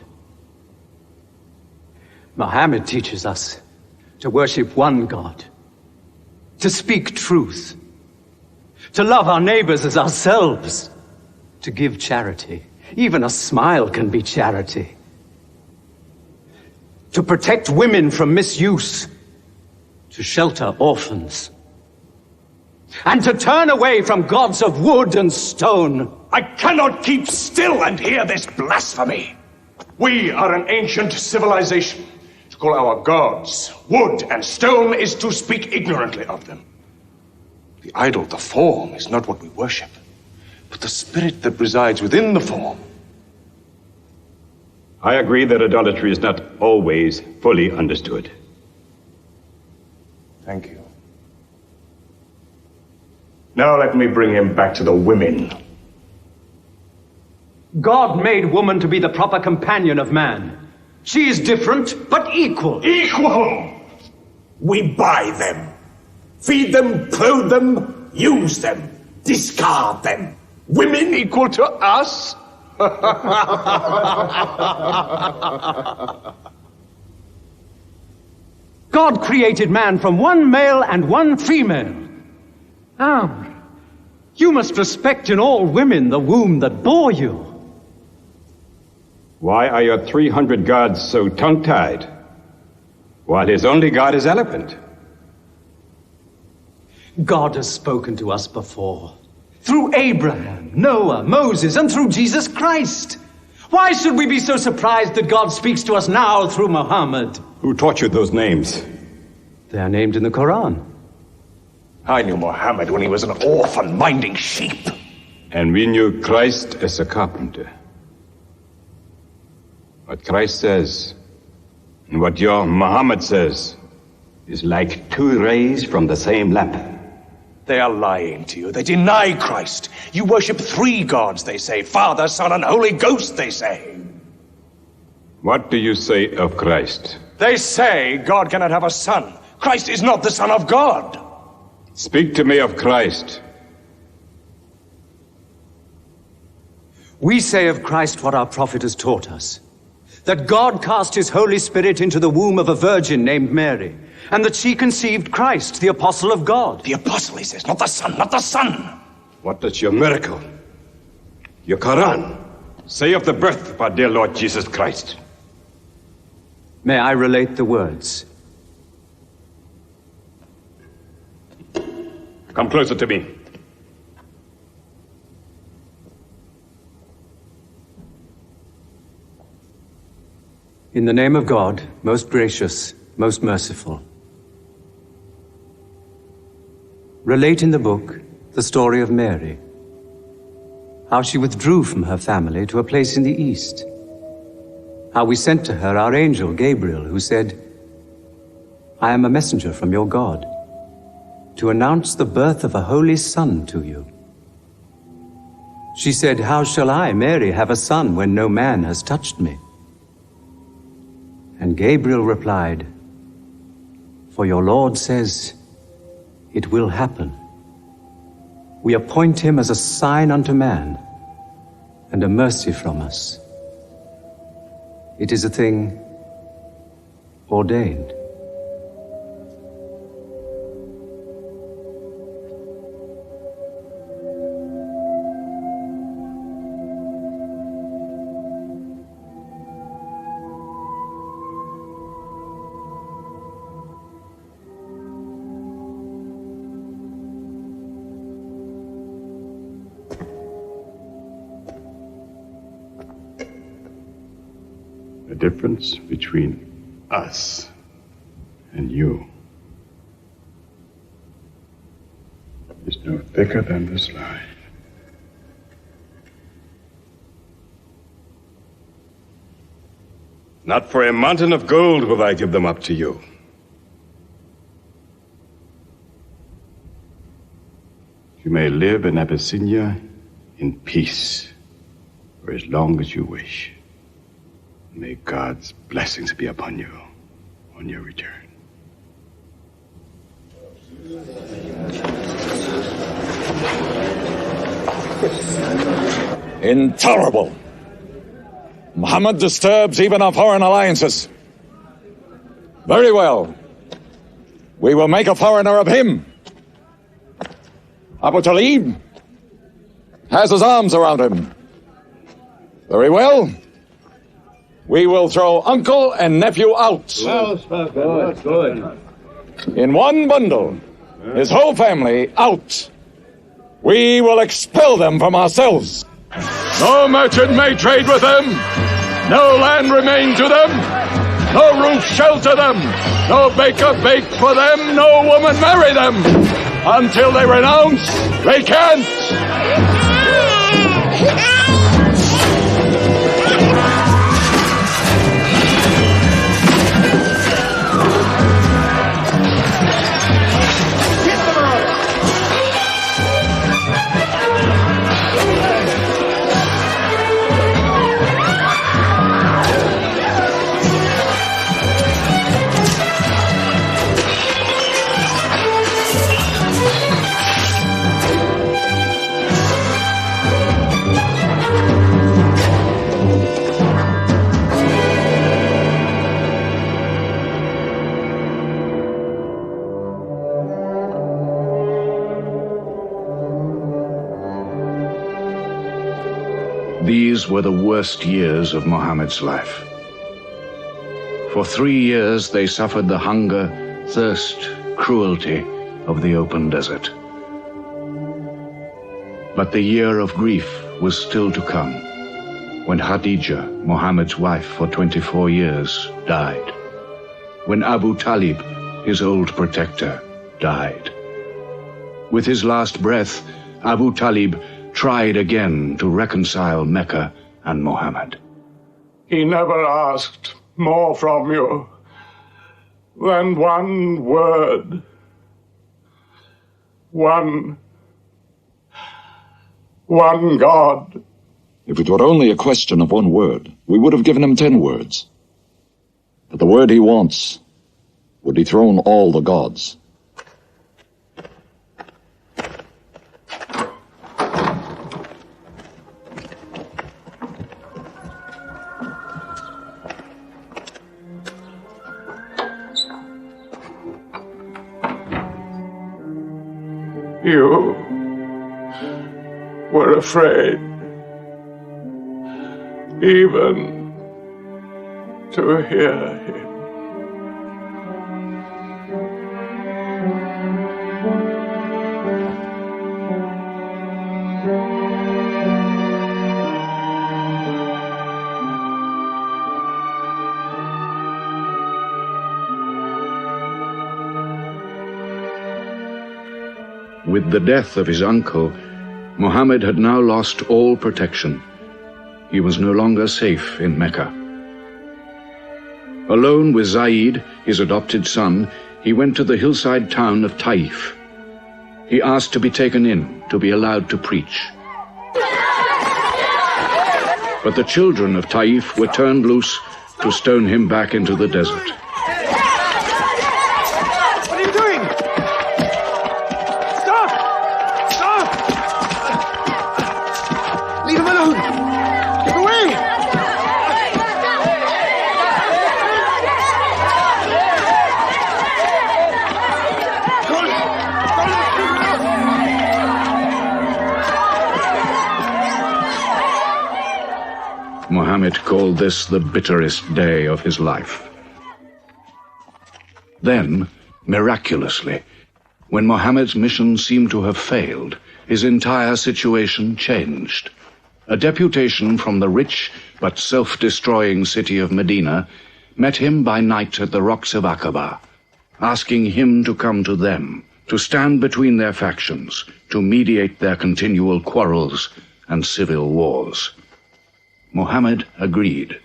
Muhammad teaches us to worship one God. to speak truth, to love our neighbors as ourselves, to give charity. Even a smile can be charity. To protect women from misuse, to shelter orphans, and to turn away from gods of wood and stone. I cannot keep still and hear this blasphemy. We are an ancient civilization. To call our gods wood and stone is to speak ignorantly of them. The idol, the form, is not what we worship, but the spirit that resides within the form. I agree that idolatry is not always fully understood. Thank you. Now let me bring him back to the women. God made woman to be the proper companion of man. She is different, but equal. Equal! We buy them. Feed them, clothe them, use them, discard them. Women equal to us? God created man from one male and one female. You must respect in all women the womb that bore you. Why are your 300 gods so tongue-tied, while his only God is eloquent? God has spoken to us before, through Abraham, Noah, Moses, and through Jesus Christ. Why should we be so surprised that God speaks to us now through Muhammad? Who taught you those names? They are named in the Quran. I knew Muhammad when he was an orphan minding sheep. And we knew Christ as a carpenter. What Christ says, and what your Muhammad says, is like two rays from the same lamp. They are lying to you. They deny Christ. You worship three gods, they say. Father, Son, and Holy Ghost, they say. What do you say of Christ? They say God cannot have a son. Christ is not the Son of God. Speak to me of Christ. We say of Christ what our prophet has taught us. That God cast his Holy Spirit into the womb of a virgin named Mary, and that she conceived Christ, the apostle of God. The apostle, he says, not the son, not the son. What does your miracle, your Quran, say of the birth of our dear Lord Jesus Christ? May I relate the words? Come closer to me. In the name of God, most gracious, most merciful. Relate in the book the story of Mary, how she withdrew from her family to a place in the east, how we sent to her our angel Gabriel, who said, I am a messenger from your God, to announce the birth of a holy son to you. She said, how shall I, Mary, have a son when no man has touched me? And Gabriel replied, for your Lord says, it will happen. We appoint him as a sign unto man, and a mercy from us. It is a thing ordained. The difference between us and you is no thicker than this line. Not for a mountain of gold will I give them up to you. You may live in Abyssinia in peace for as long as you wish. May God's blessings be upon you on your return. Intolerable. Muhammad disturbs even our foreign alliances. Very well. We will make a foreigner of him Abu Talib has his arms around him. Very well. We will throw uncle and nephew out. Good. In one bundle. His whole family out. We will expel them from ourselves. No merchant may trade with them. No land remain to them. No roof shelter them. No baker bake for them. No woman marry them. Until they renounce, they can't. These were the worst years of Muhammad's life. For 3 years they suffered the hunger, thirst, cruelty of the open desert. But the year of grief was still to come, when Khadija, Muhammad's wife for 24 years, died. When Abu Talib, his old protector, died. With his last breath, Abu Talib tried again to reconcile Mecca and Muhammad. He never asked more from you than one word. One God. If it were only a question of one word, we would have given him 10 words. But the word he wants would dethrone all the gods. You were afraid even to hear him. With the death of his uncle, Muhammad had now lost all protection. He was no longer safe in Mecca. Alone with Zaid, his adopted son, he went to the hillside town of Taif. He asked to be taken in, to be allowed to preach. But the children of Taif were turned loose to stone him back into the desert. What are you doing? Stop! Stop! Leave him alone! Get away! Muhammad called this the bitterest day of his life. Then, miraculously, when Muhammad's mission seemed to have failed, his entire situation changed. A deputation from the rich but self-destroying city of Medina met him by night at the rocks of Aqaba, asking him to come to them, to stand between their factions, to mediate their continual quarrels and civil wars. Muhammad agreed,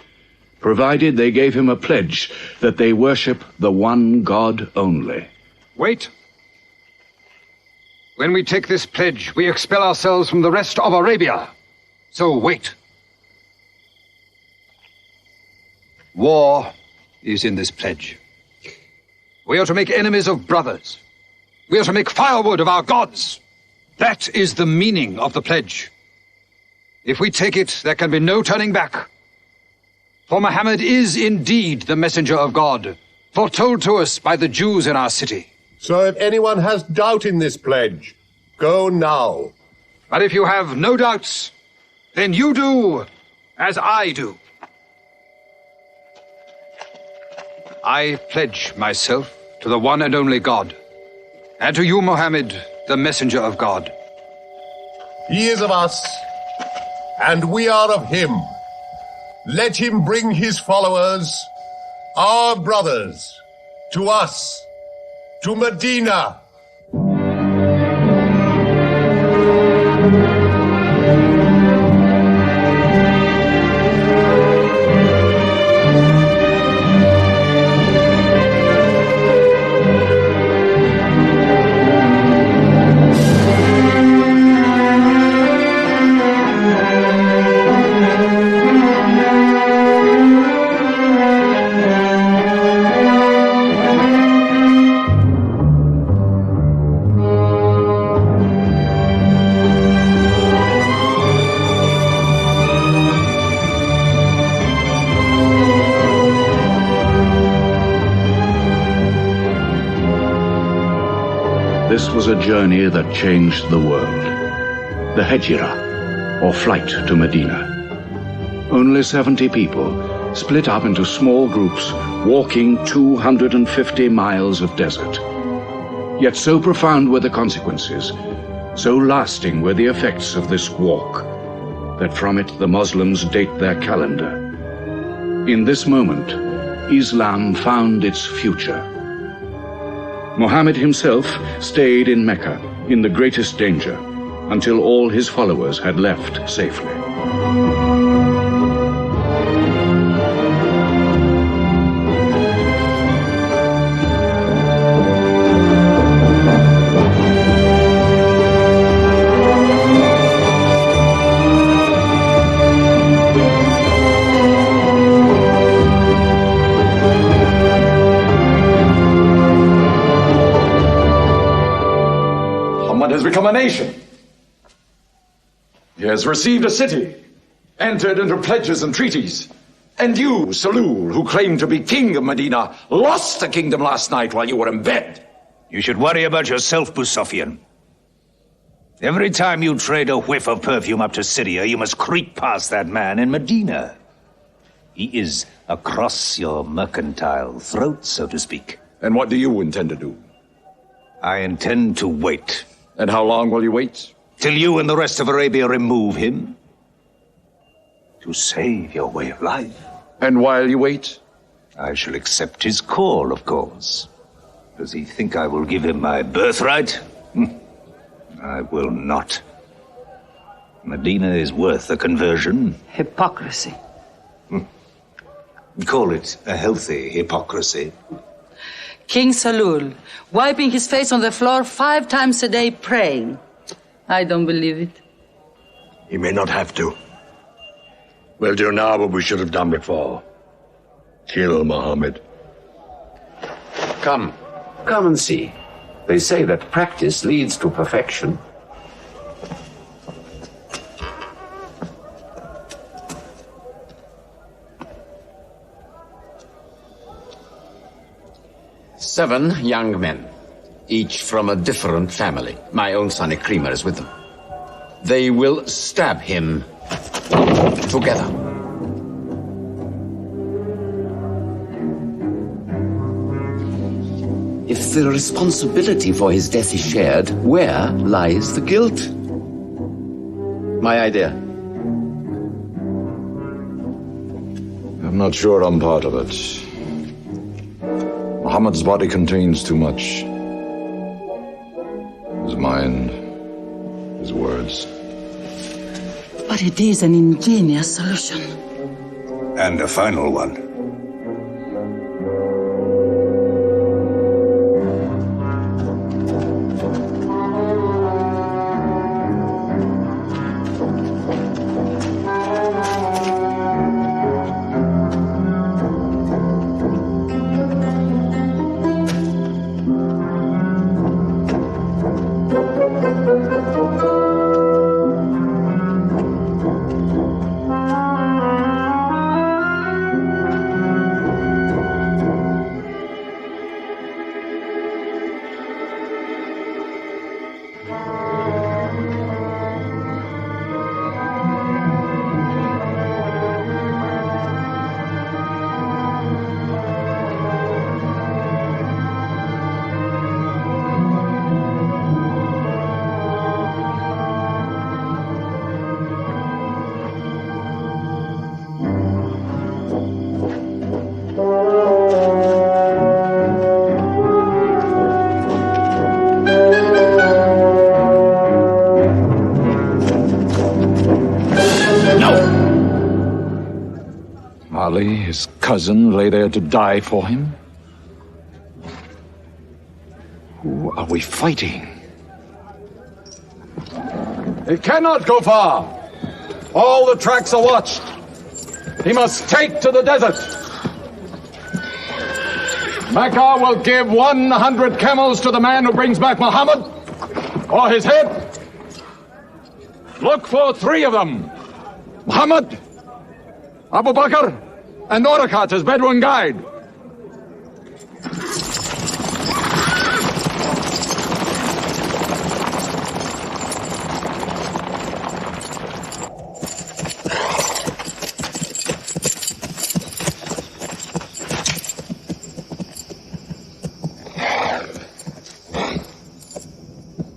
provided they gave him a pledge that they worship the one God only. Wait. When we take this pledge, we expel ourselves from the rest of Arabia. So wait. War is in this pledge. We are to make enemies of brothers. We are to make firewood of our gods. That is the meaning of the pledge. If we take it, there can be no turning back. For Muhammad is indeed the messenger of God, foretold to us by the Jews in our city. So if anyone has doubt in this pledge, Go now. But if you have no doubts, then you do as I do. I pledge myself to the one and only God, and to you, Mohammed, the messenger of God. He is of us, and we are of him. Let him bring his followers, our brothers, to us, to Medina. This was a journey that changed the world. The Hejira, or flight to Medina. Only 70 people, split up into small groups, walking 250 miles of desert. Yet so profound were the consequences, so lasting were the effects of this walk, that from it the Muslims date their calendar. In this moment, Islam found its future. Muhammad himself stayed in Mecca in the greatest danger until all his followers had left safely. Has become a nation. He has received a city, entered into pledges and treaties. And you, Salul, who claimed to be king of Medina, lost the kingdom last night while you were in bed. You should worry about yourself, Busofian. Every time you trade a whiff of perfume up to Syria, you must creep past that man in Medina. He is across your mercantile throat, so to speak. And what do you intend to do? I intend to wait. And how long will you wait? Till you and the rest of Arabia remove him. To save your way of life. And while you wait? I shall accept his call, of course. Does he think I will give him my birthright? I will not. Medina is worth a conversion. Hypocrisy. Call it a healthy hypocrisy. King Salul, wiping his face on the floor 5 times a day, praying. I don't believe it. He may not have to. We'll do now what we should have done before. Kill Muhammad. Come and see. They say that practice leads to perfection. Seven young men, each from a different family. My own son Ikrimah is with them. They will stab him together. If the responsibility for his death is shared, where lies the guilt? My idea. I'm not sure I'm part of it. Muhammad's body contains too much. His mind, his words. But it is an ingenious solution. And a final one. cousin lay there to die for him? Who are we fighting? He cannot go far. All the tracks are watched. He must take to the desert. Mecca will give 100 camels to the man who brings back Muhammad, or his head. Look for 3 of them. Muhammad, Abu Bakr, and Orakat as Bedouin guide.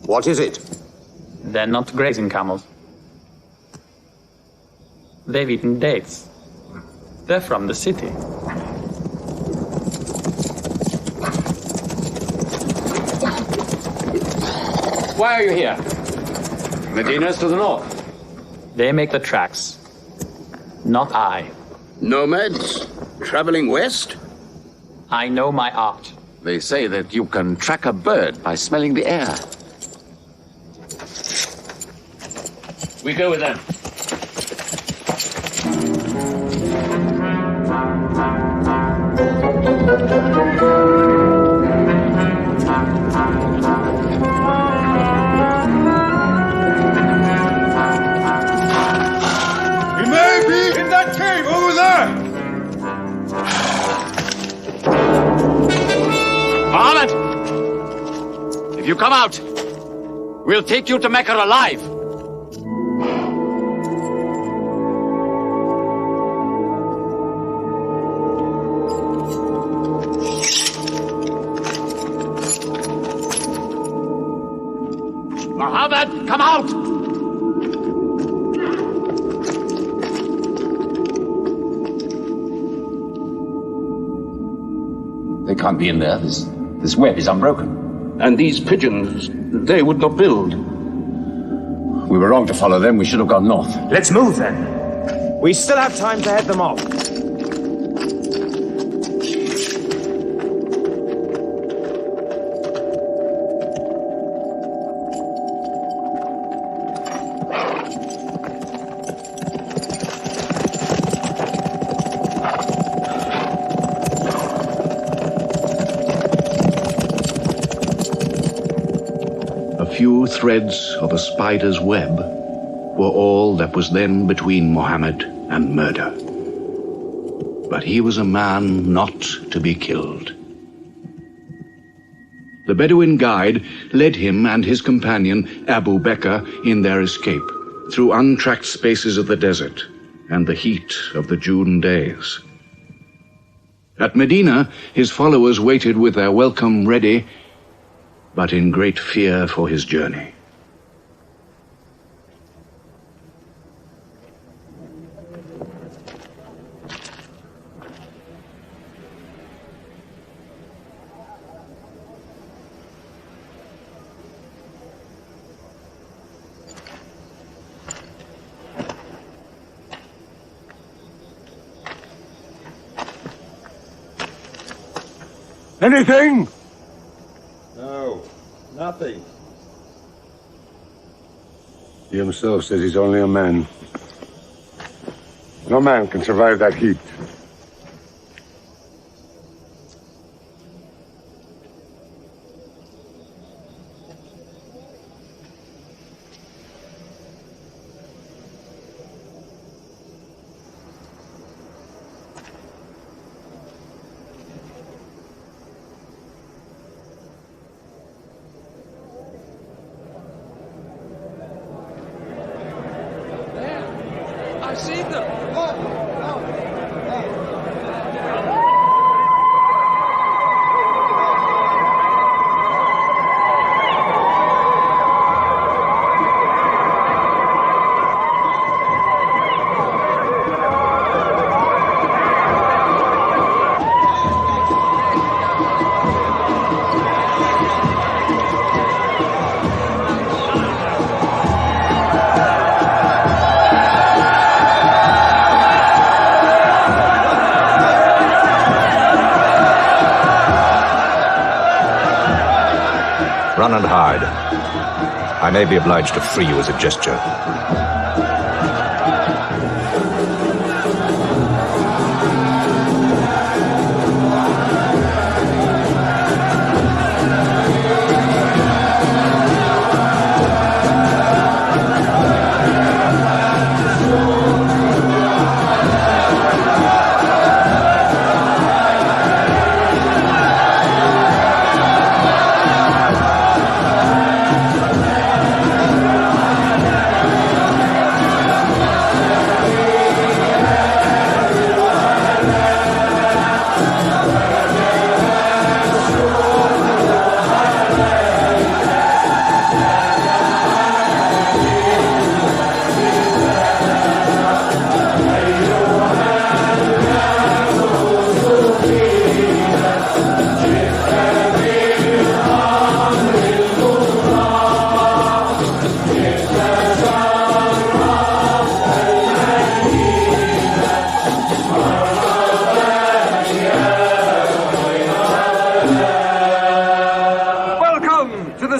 What is it? They're not grazing camels. They've eaten dates. They're from the city. Why are you here? Medina's to the north. They make the tracks. Not I. Nomads? Traveling west? I know my art. They say that you can track a bird by smelling the air. We go with them. He may be in that cave over there! Muhammad! If you come out, we'll take you to Mecca alive. Muhammad, come out! They can't be in there. This web is unbroken. And these pigeons, they would not build. We were wrong to follow them. We should have gone north. Let's move then. We still have time to head them off. Few threads of a spider's web were all that was then between Mohammed and murder. But he was a man not to be killed. The Bedouin guide led him and his companion Abu Bakr in their escape through untracked spaces of the desert and the heat of the June days. At Medina, his followers waited with their welcome ready, but in great fear for his journey. Anything? No, nothing. He himself says he's only a man. No man can survive that heat. I've seen them! run and hide. I may be obliged to free you as a gesture.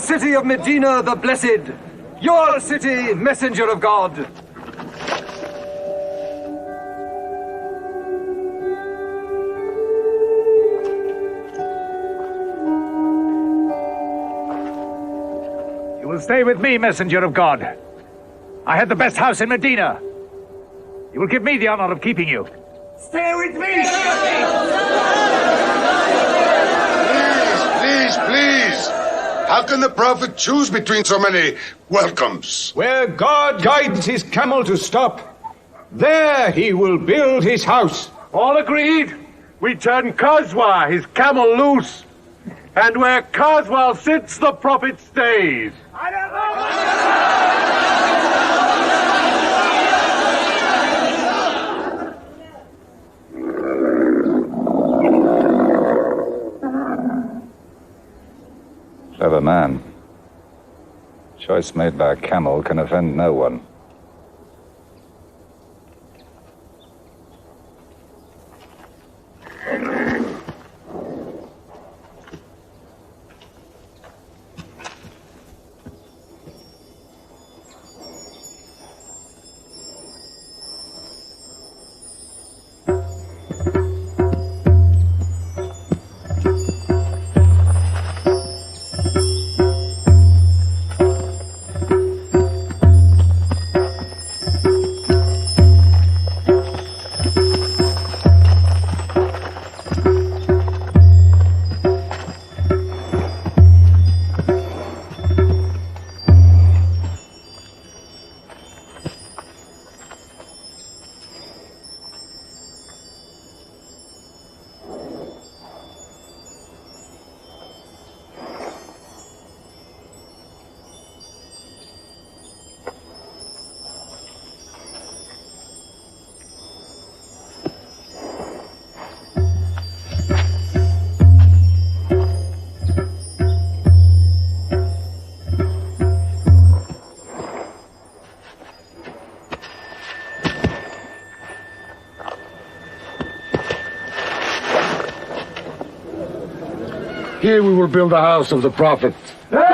City of Medina the Blessed, your city, messenger of God. You will stay with me, messenger of God. I had the best house in Medina. You will give me the honor of keeping you. Stay with me! Please! How can the Prophet choose between so many welcomes? Where God guides his camel to stop, there he will build his house. All agreed? We turn Kazwa, his camel, loose. And where Kazwa sits, the Prophet stays. Clever man. Choice made by a camel can offend no one. Here we will build the house of the Prophet. And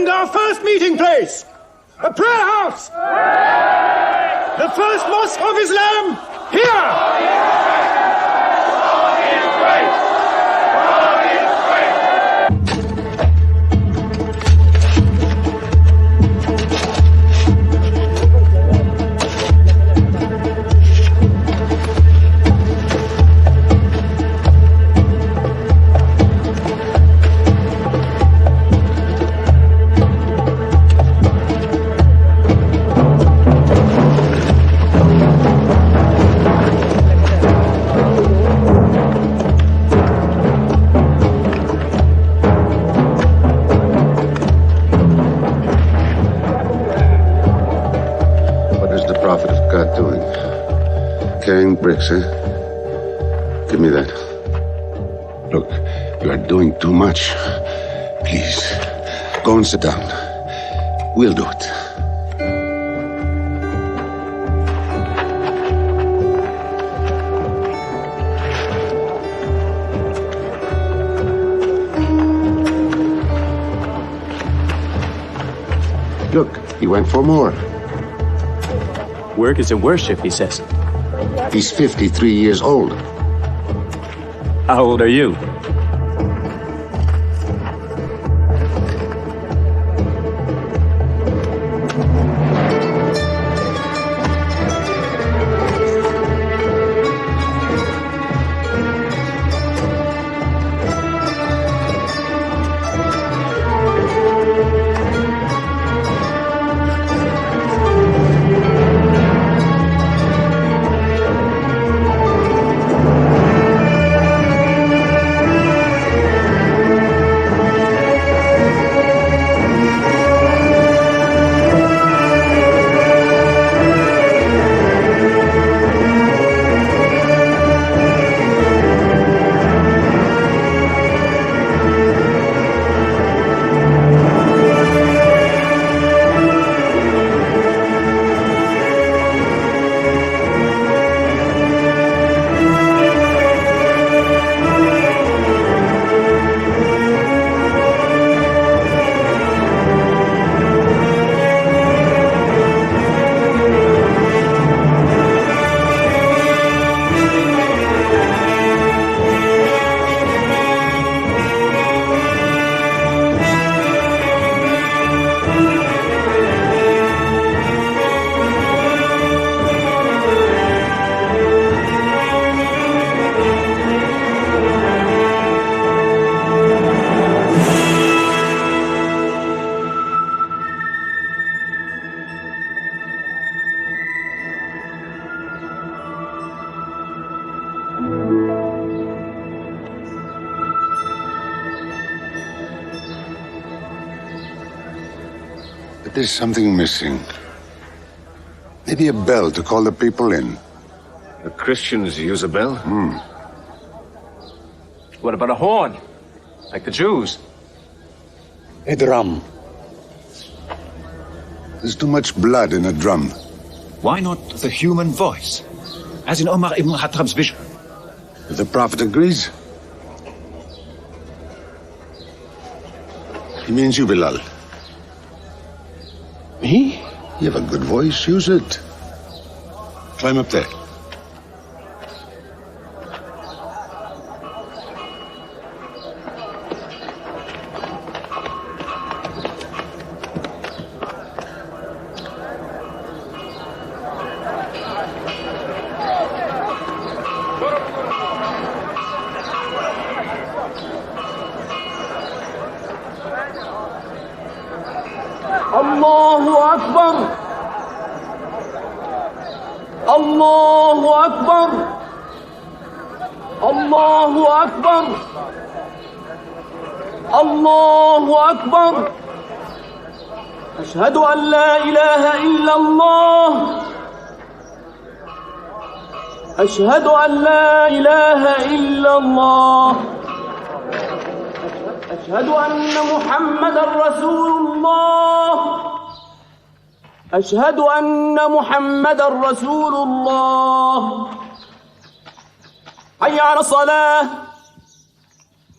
our first meeting place, a prayer house. The first mosque of Islam, here. Carrying bricks, eh? Give me that. Look, you are doing too much. Please, go and sit down. We'll do it. Look, he went for more. Work is a worship, he says. He's 53 years old. How old are you? There's something missing. Maybe a bell to call the people in. The Christians use a bell? What about a horn? Like the Jews? A drum. There's too much blood in a drum. Why not the human voice? As in Omar ibn Khattab's vision. If the Prophet agrees. He means you, Bilal. Me? You have a good voice. Use it. Climb up there. Allahu Akbar. Allahu Akbar. Allahu Akbar. Allahu Akbar. أشهد أن لا إله إلا الله. أشهد أن لا إله إلا الله. أشهد أن محمدا رسول الله. أشهد أن محمدا رسول الله. حي على الصلاة.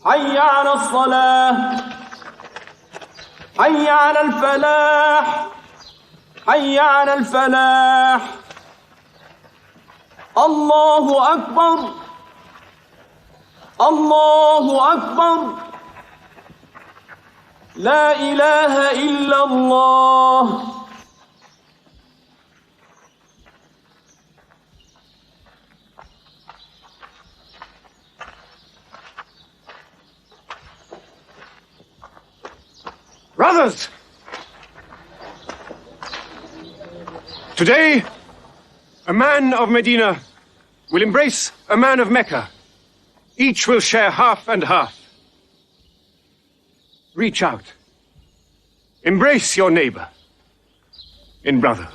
حي على الصلاة. حي على الفلاح. حي على الفلاح. الله أكبر. الله أكبر. لا إله إلا الله. Brothers! Today, a man of Medina will embrace a man of Mecca. Each will share half and half. Reach out. Embrace your neighbor in brotherhood.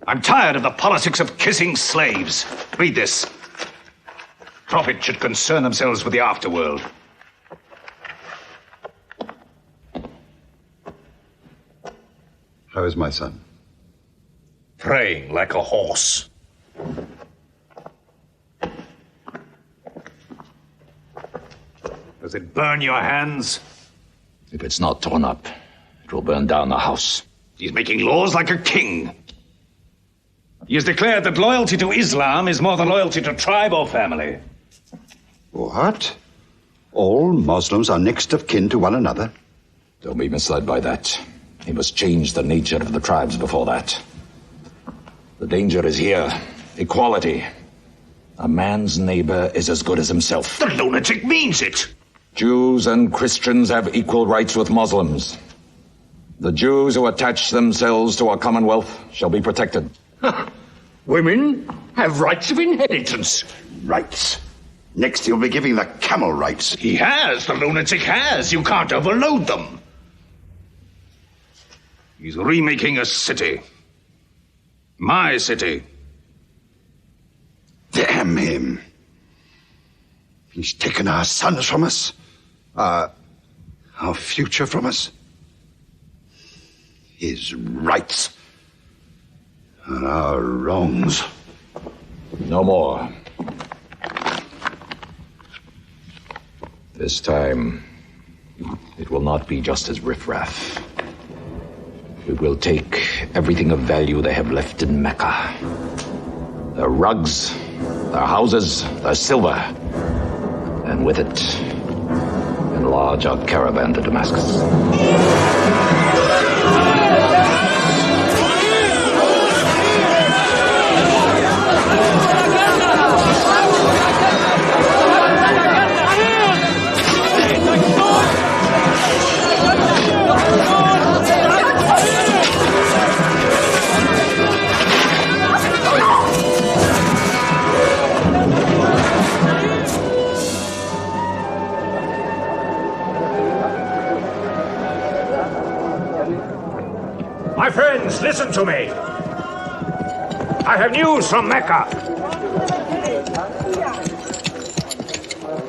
I'm tired of the politics of kissing slaves. Read this. Prophets should concern themselves with the afterworld. How is my son? Praying like a horse. Does it burn your hands? If it's not torn up, it will burn down the house. He's making laws like a king. He has declared that loyalty to Islam is more than loyalty to tribe or family. What? All Muslims are next of kin to one another? Don't be misled by that. He must change the nature of the tribes before that. The danger is here. Equality. A man's neighbor is as good as himself. The lunatic means it. Jews and Christians have equal rights with Muslims. The Jews who attach themselves to our commonwealth shall be protected. Women have rights of inheritance. Rights? Next he'll be giving the camel rights. He has. The lunatic has. You can't overload them. He's remaking a city. My city. Damn him. He's taken our sons from us. Our future from us. His rights and our wrongs. No more. This time, it will not be just as riffraff. We will take everything of value they have left in Mecca. Their rugs, their houses, their silver. And with it, enlarge our caravan to Damascus. My friends, listen to me. I have news from Mecca.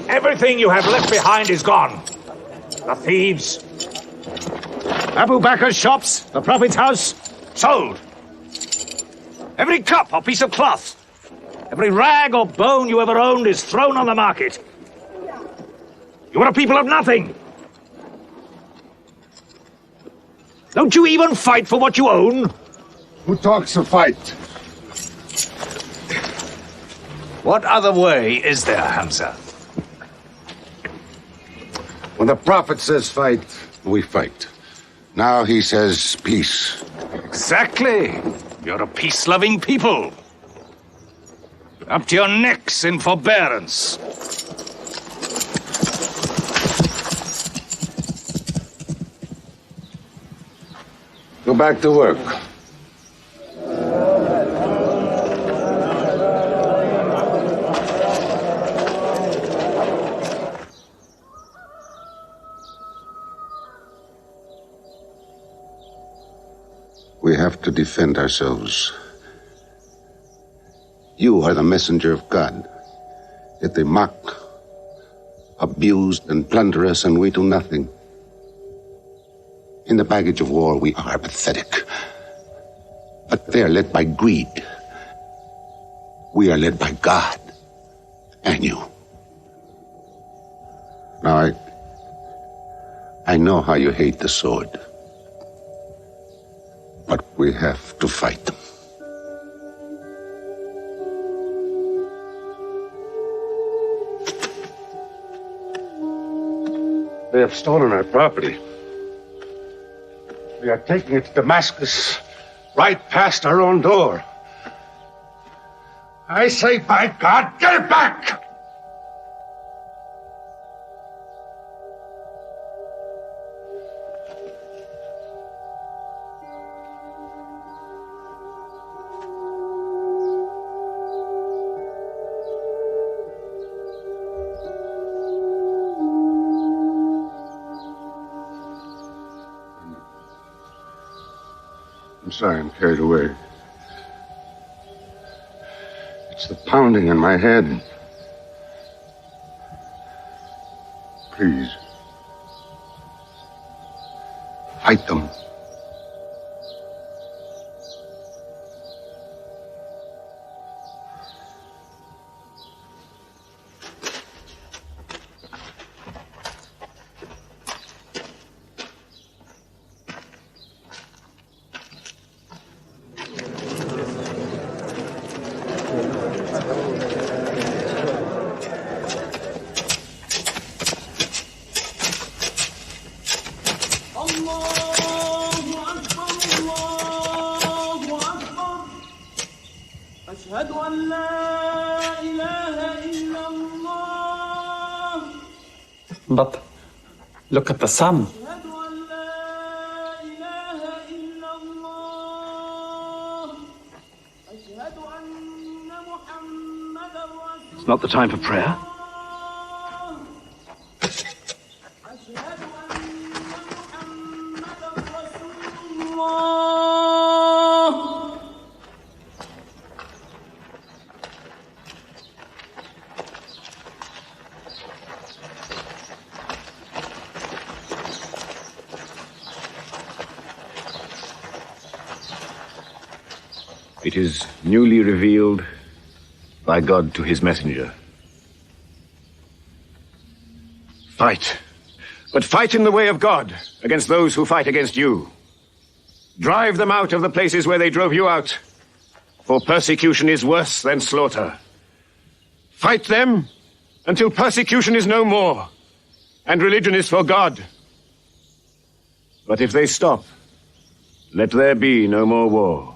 Everything you have left behind is gone. The thieves, Abu Bakr's shops, the Prophet's house, sold. Every cup or piece of cloth, every rag or bone you ever owned is thrown on the market. You are a people of nothing. Don't you even fight for what you own? Who talks of fight? What other way is there, Hamza? When the Prophet says fight, we fight. Now he says peace. Exactly. You're a peace-loving people. Up to your necks in forbearance. Go back to work. We have to defend ourselves. You are the messenger of God. Yet they mock, abuse, and plunder us, and we do nothing. In the baggage of war, we are pathetic. But they are led by greed. We are led by God. And you. Now, I know how you hate the sword. But we have to fight them. They have stolen our property. We are taking it to Damascus, right past our own door. I say, by God, get it back! I'm sorry, I'm carried away. It's the pounding in my head. Please. Fight them. But look at the sun. It's not the time for prayer. It is newly revealed by God to his messenger. Fight. But fight in the way of God against those who fight against you. Drive them out of the places where they drove you out, for persecution is worse than slaughter. Fight them until persecution is no more, and religion is for God. But if they stop, let there be no more war.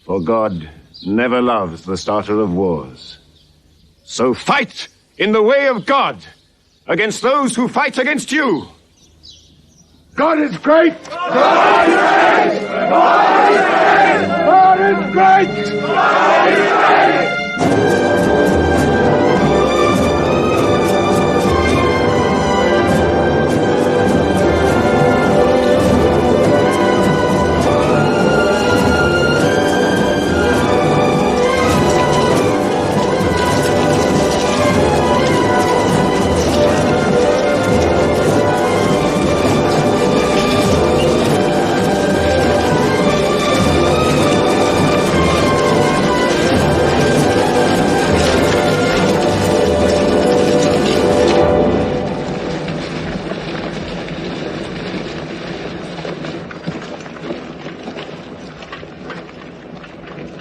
For God never loves the starter of wars. So fight in the way of God against those who fight against you. God is great! God is great! God is great! God is great! God is great!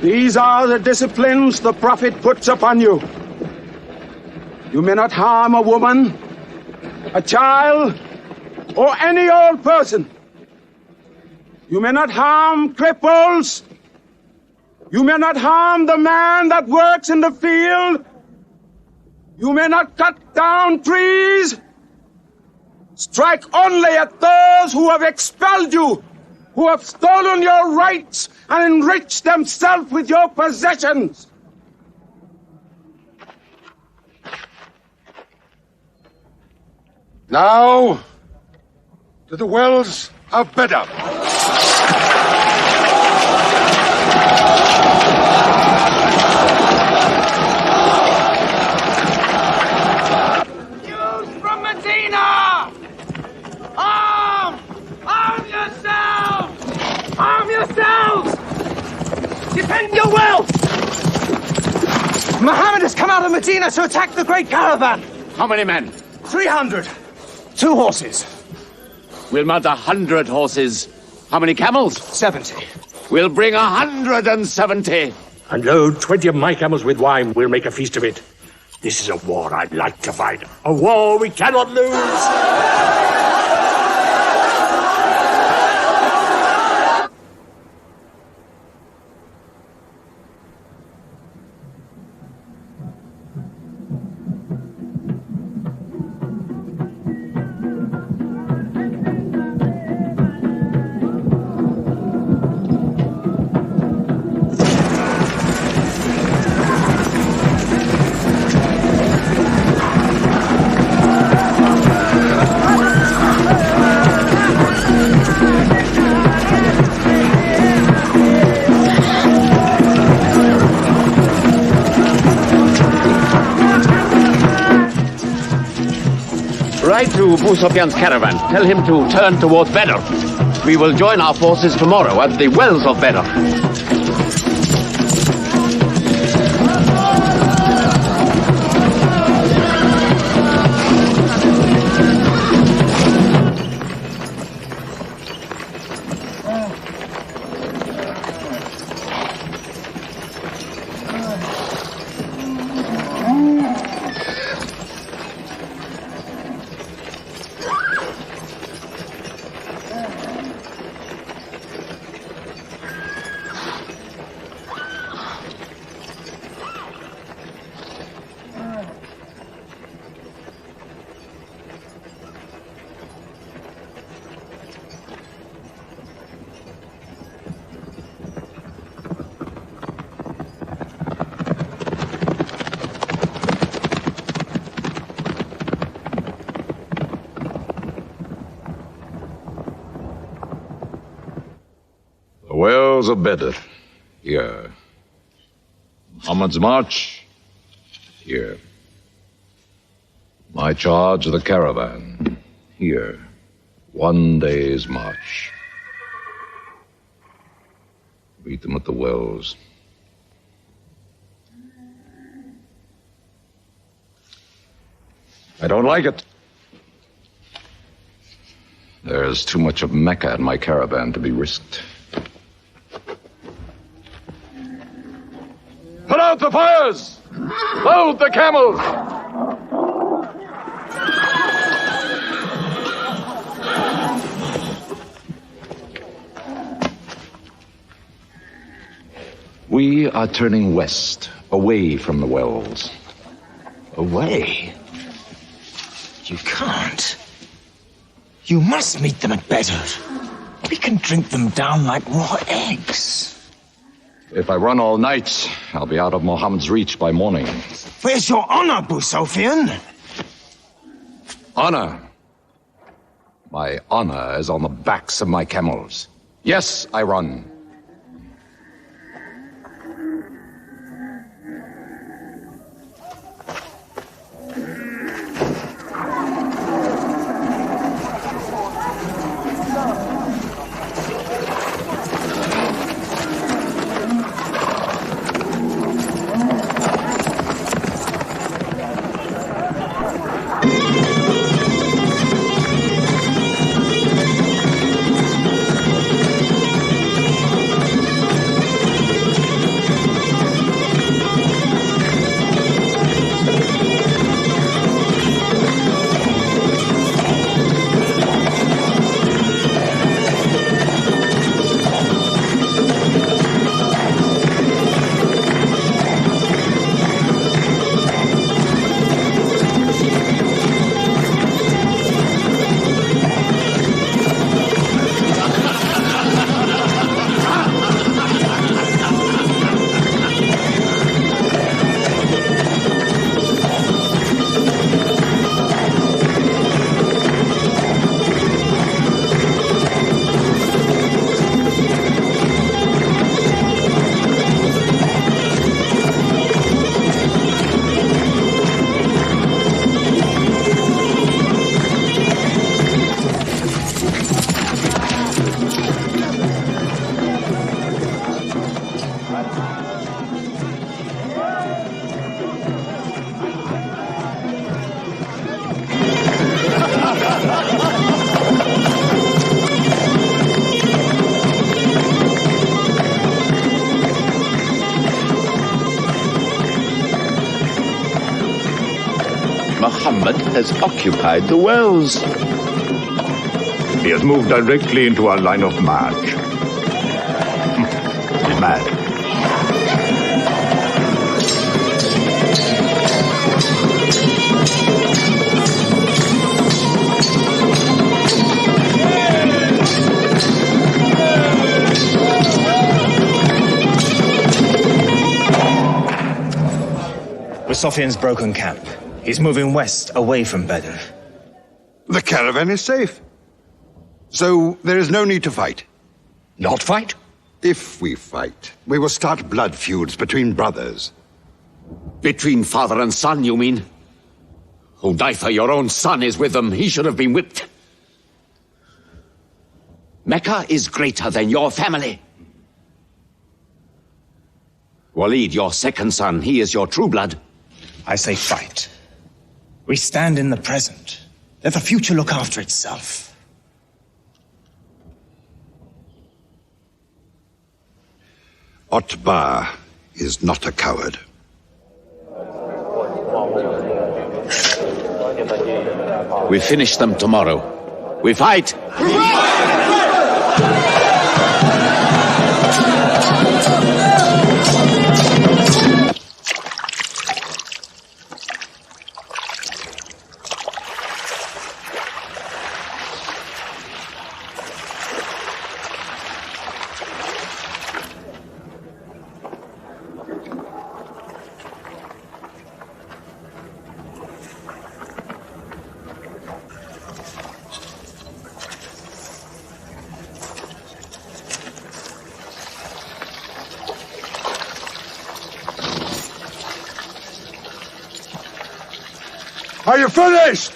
These are the disciplines the Prophet puts upon you. You may not harm a woman, a child, or any old person. You may not harm cripples. You may not harm the man that works in the field. You may not cut down trees. Strike only at those who have expelled you, who have stolen your rights and enriched themselves with your possessions. Now, to the wells of Bedr. Youth from Medina! Arm! Arm yourselves! Arm yourselves! Defend your wealth! Muhammad has come out of Medina to attack the great caravan. How many men? 300. 2 horses. We'll mount 100 horses. How many camels? 70. We'll bring 170. And load 20 of my camels with wine. We'll make a feast of it. This is a war I'd like to fight. A war we cannot lose. Ride to Abu Sufyan's caravan. Tell him to turn towards Bedr. We will join our forces tomorrow at the wells of Bedr. wells of Bedr, here. Muhammad's march, here. My charge of the caravan, here. 1 day's march. Meet them at the wells. I don't like it. There's too much of Mecca in my caravan to be risked. Put out the fires! Load the camels! We are turning west, away from the wells. Away? You can't. You must meet them at Bedr. We can drink them down like raw eggs. If I run all night, I'll be out of Muhammad's reach by morning. Where's your honor, Abu Sufyan? Honor? My honor is on the backs of my camels. Yes, I run. Muhammad has occupied the wells. He has moved directly into our line of march. He's mad. Sufyan's broken camp. He's moving west, away from Bedr. The caravan is safe. So there is no need to fight. Not fight? If we fight, we will start blood feuds between brothers. Between father and son, you mean? Hudayfa, your own son, is with them. He should have been whipped. Mecca is greater than your family. Walid, your second son, he is your true blood. I say fight. We stand in the present. Let the future look after itself. Otbah is not a coward. We finish them tomorrow. We fight! Are you finished?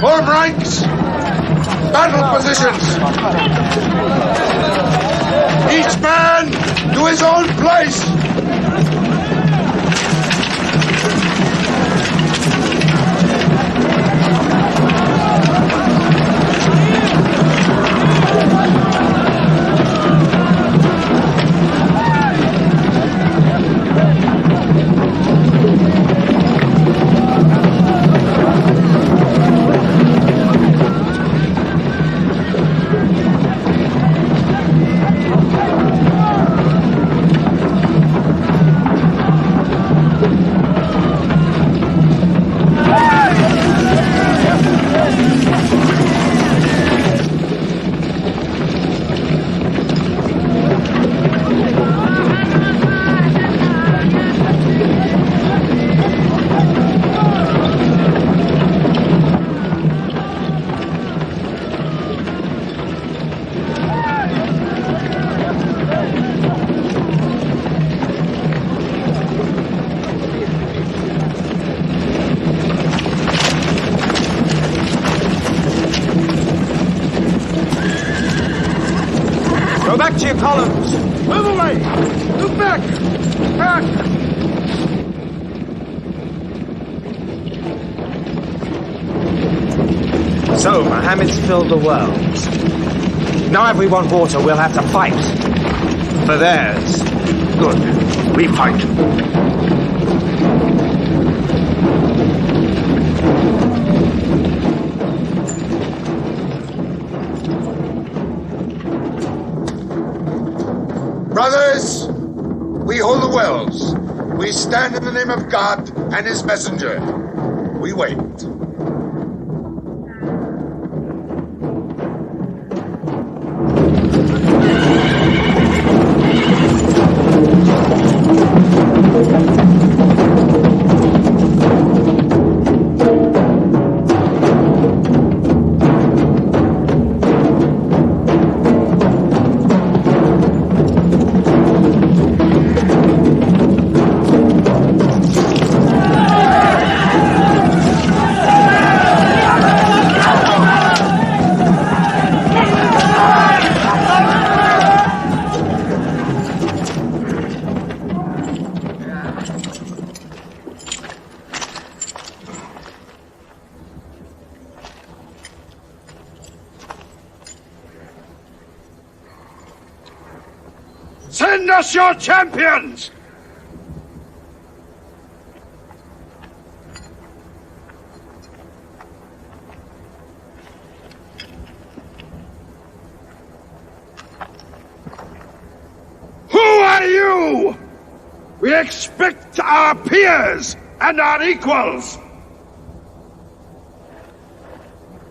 Form ranks! Battle positions! Each man to his own place! Go back to your columns. Move away! Move back! Back! So, Mohammed's filled the world. Now if we want water, we'll have to fight. For theirs. Good. We fight. Brothers, we hold the wells. We stand in the name of God and his messenger. We wait. Send us your champions! Who are you? We expect our peers and our equals.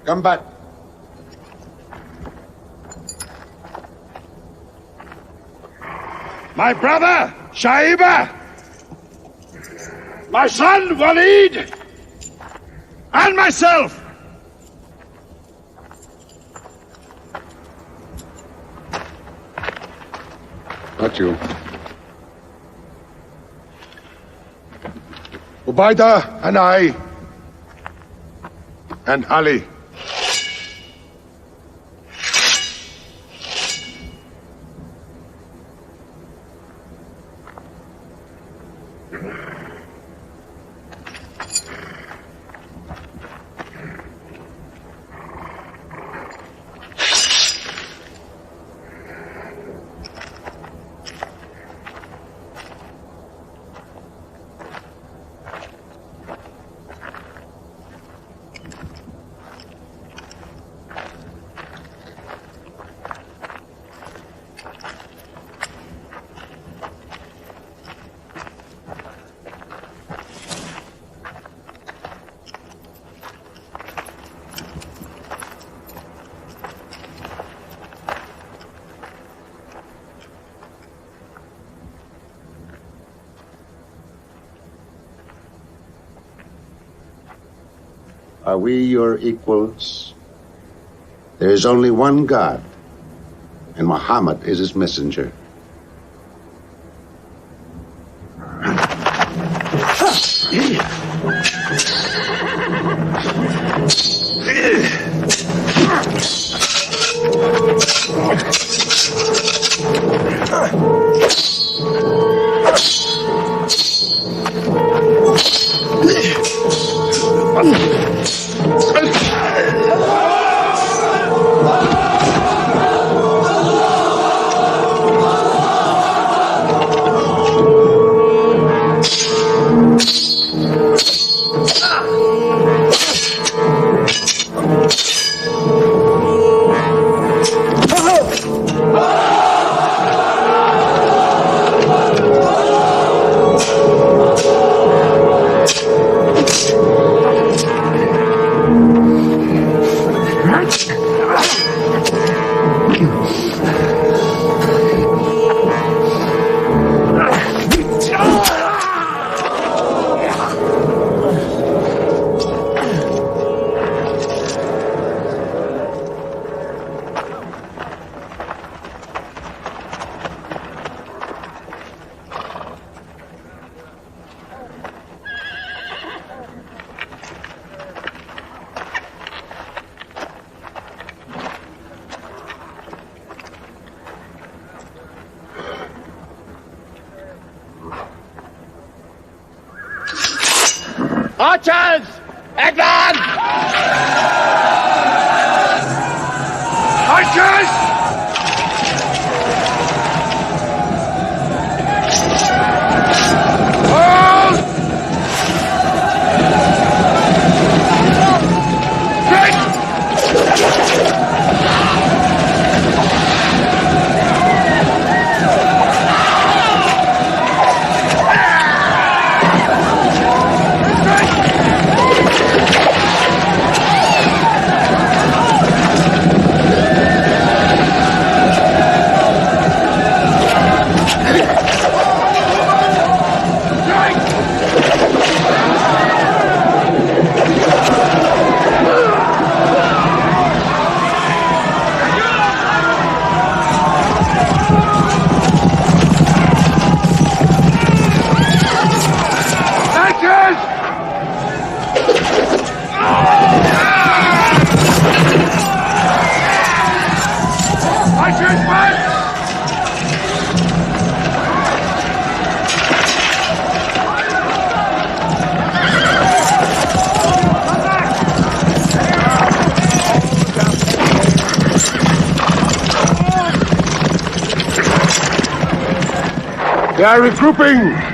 Come back. My brother, Shaiba. My son, Walid. And myself. Not you. Ubaidah and I. And Ali. Are we your equals? There is only one God, and Muhammad is his messenger. Archers! Advance! Archers! Hold! They are regrouping!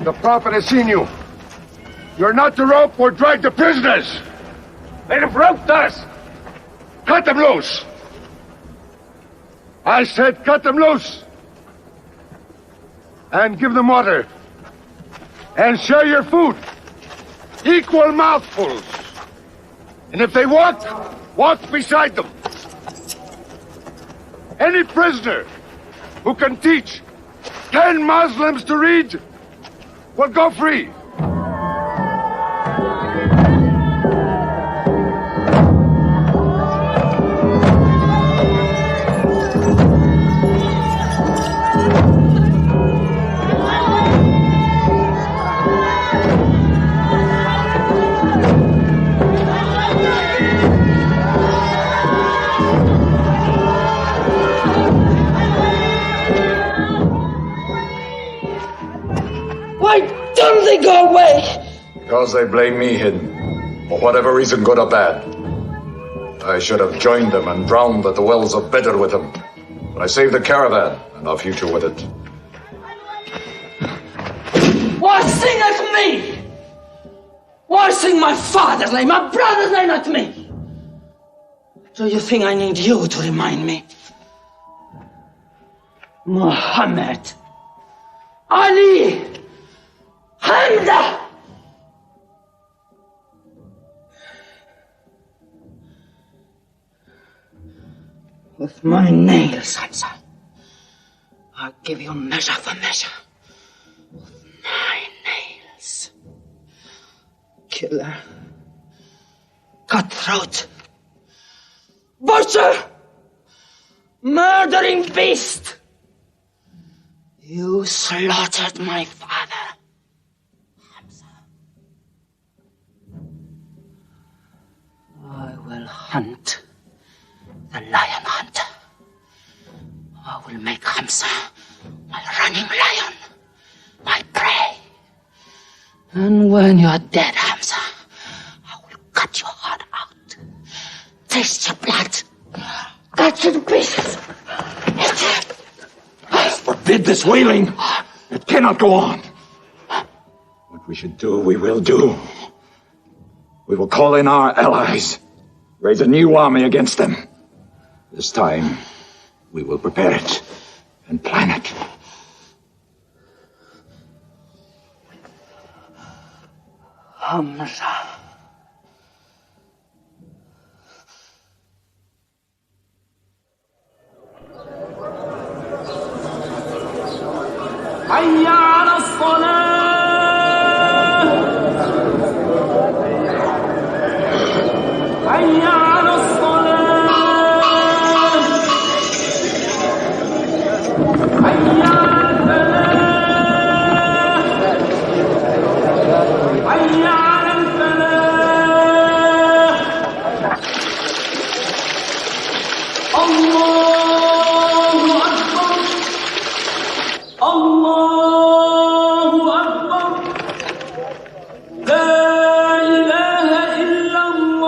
The prophet has seen you. You're not to rope or drag the prisoners. They have roped us. Cut them loose. I said cut them loose. And give them water. And share your food. Equal mouthfuls. And if they walk, walk beside them. Any prisoner who can teach 10 Muslims to read will go free. Why don't they go away? Because they blame me, Hidden. For whatever reason, good or bad. I should have joined them and drowned at the wells of Bedr with them. But I saved the caravan and our future with it. Why sing at me? Why sing my father's name, my brother's name at me? Do you think I need you to remind me? Muhammad, Ali, Hamza! With my nails, Hamza, I'll give you measure for measure. With my nails. Killer. Cutthroat. Butcher! Murdering beast! You slaughtered my father, Hamza. I will hunt the lion hunter. I will make Hamza my running lion, my prey. And when you are dead, Hamza, I will cut your heart out, taste your blood, cut you to pieces, eat it. Forbid this wailing. It cannot go on. What we should do, we will do. We will call in our allies, raise a new army against them. This time, we will prepare it and plan it. Hamza. حي على الصلاة حي على الصلاة حي على الفلاح حي على الفلاح الله أكبر الله أكبر لا إله إلا الله.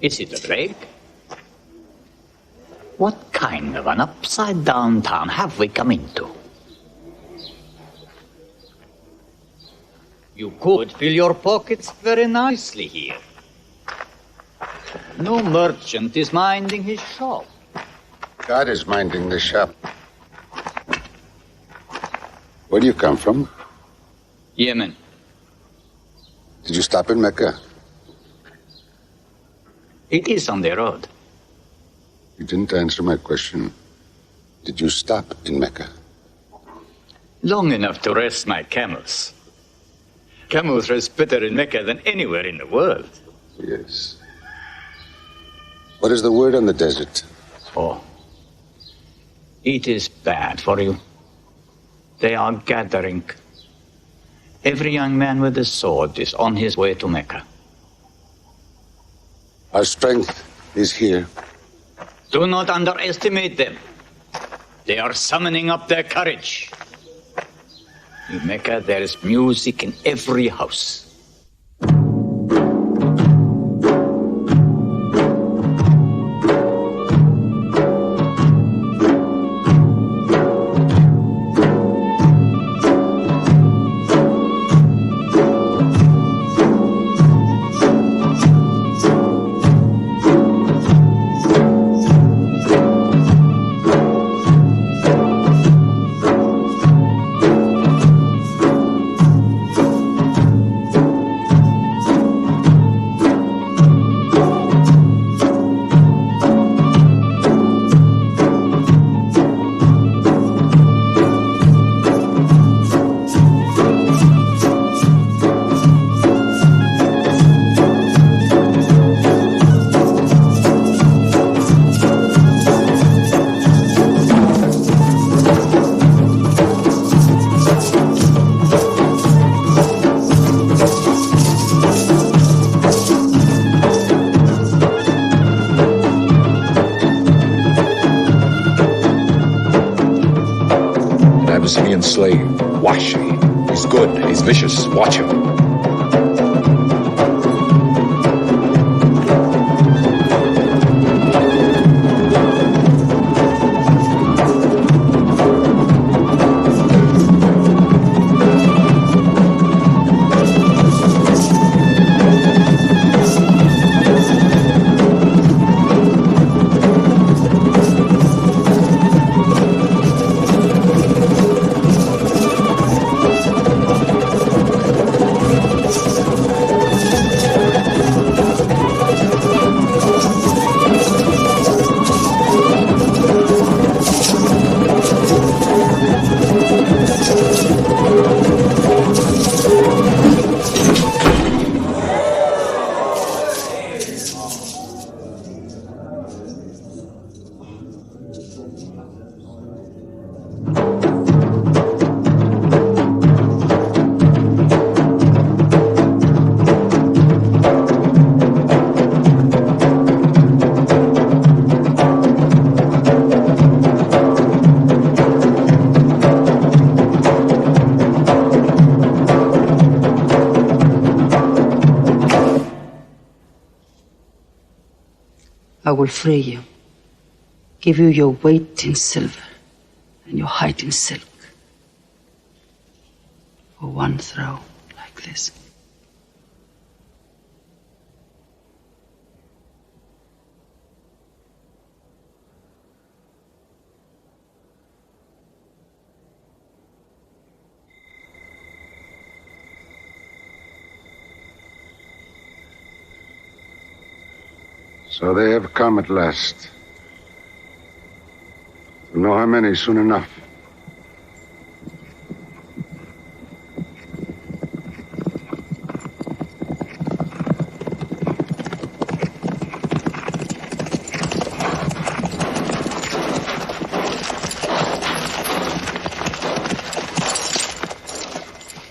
Is it a break? What kind of an upside-down town have we come into? You could fill your pockets very nicely here. No merchant is minding his shop. God is minding the shop. Where do you come from? Yemen. Did you stop in Mecca? It is on the road. You didn't answer my question. Did you stop in Mecca? Long enough to rest my camels. Camel throws bitter in Mecca than anywhere in the world. Yes. What is the word on the desert? Oh. It is bad for you. They are gathering. Every young man with a sword is on his way to Mecca. Our strength is here. Do not underestimate them. They are summoning up their courage. In Mecca, there is music in every house. Abyssinian slave. Wash. He's good. He's vicious. Watch him. I will free you, give you your weight in silver and your height in silk for one throw like this. So they have come at last. We'll know how many soon enough.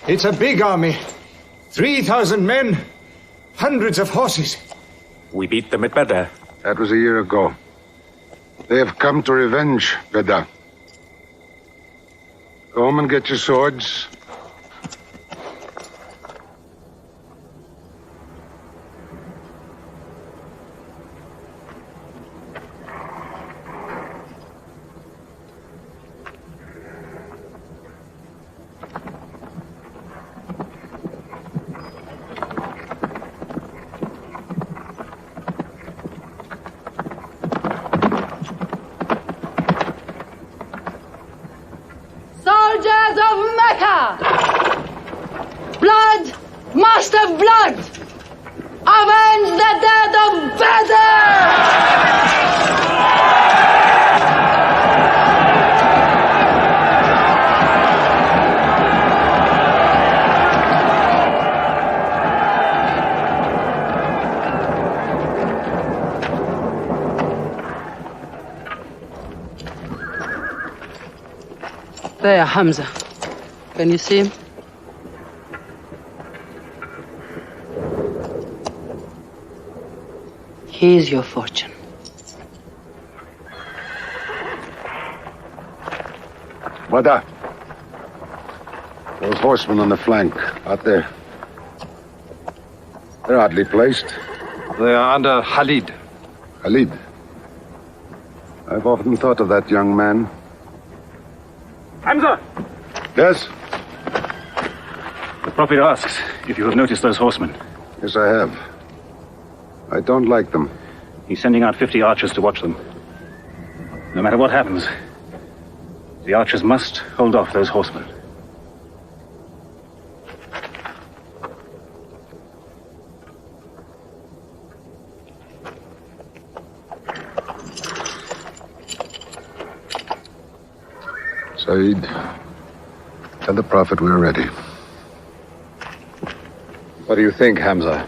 It's a big army. 3,000 men, hundreds of horses. We beat them at Badr. That was a year ago. They have come to revenge Badr. Go home and get your swords. Soldiers of Mecca! Blood must have blood! Avenge the dead of Badr! There, Hamza. Can you see him? He is your fortune. Wada. Those horsemen on the flank, out there. They're oddly placed. They are under Khalid. Khalid? I've often thought of that young man. Hamza! Yes? The Prophet asks if you have noticed those horsemen. Yes, I have. I don't like them. He's sending out 50 archers to watch them. No matter what happens, the archers must hold off those horsemen. Saeed, tell the Prophet we're ready. What do you think, Hamza?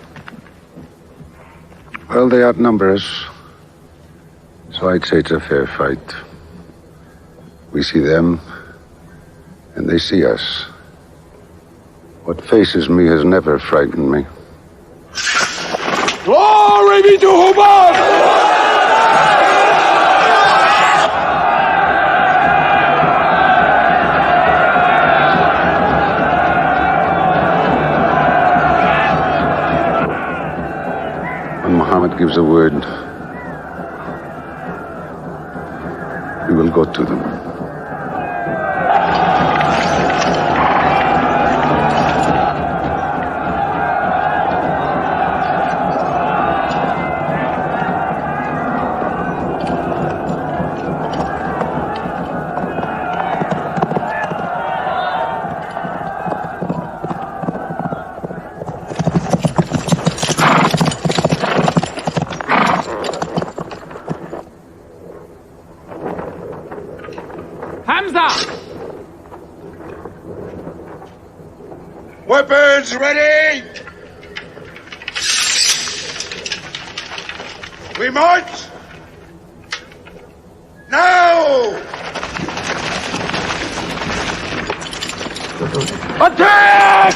Well, they outnumber us, so I'd say it's a fair fight. We see them, and they see us. What faces me has never frightened me. Glory be to Hubbard! Muhammad gives a word, we will go to them. Weapons ready! We march! Now! Attack!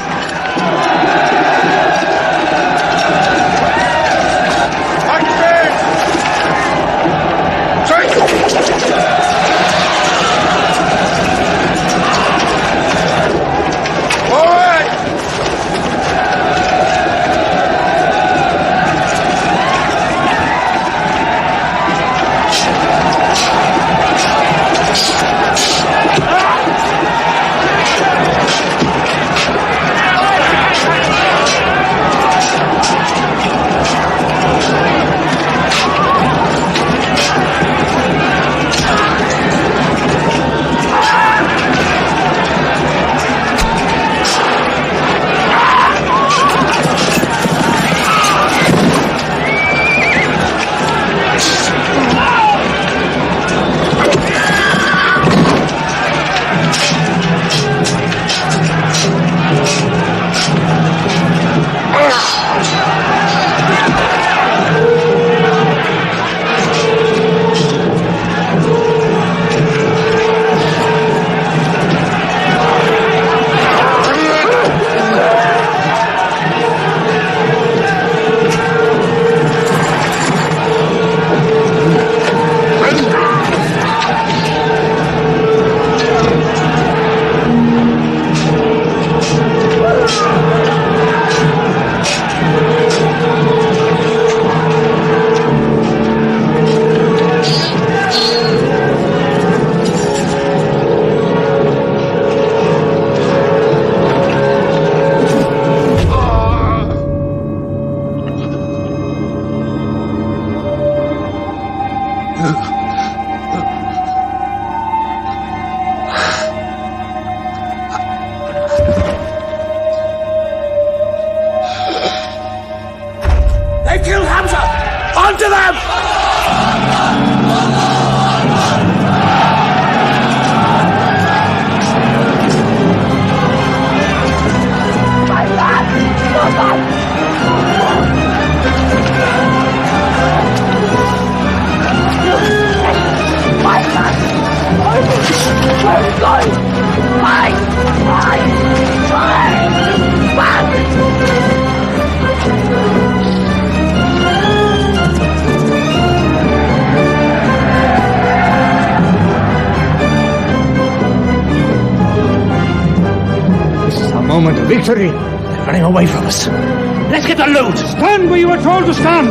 moment of victory. They're running away from us. Let's get the loot! Stand where you were told to stand!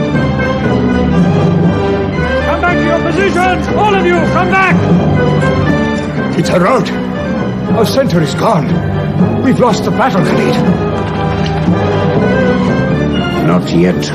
Come back to your positions! All of you, come back! It's a rout. Our center is gone. We've lost the battle, Khalid. Not yet.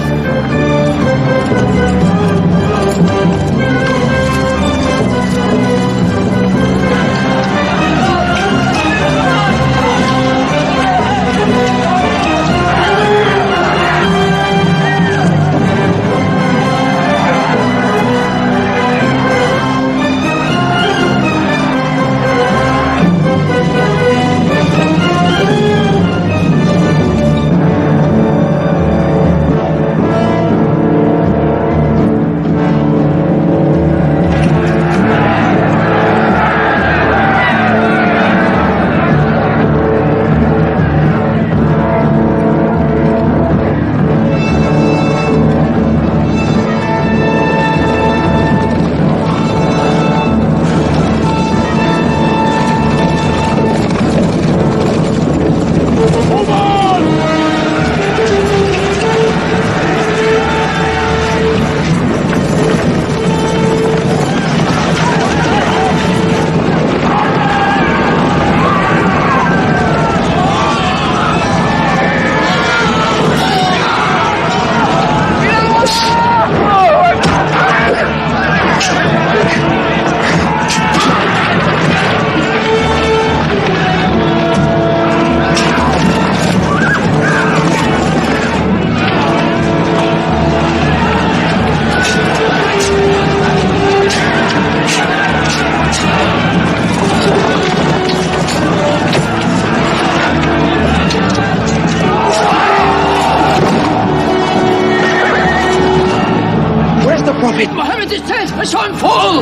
Mohammed is dead! I saw him fall!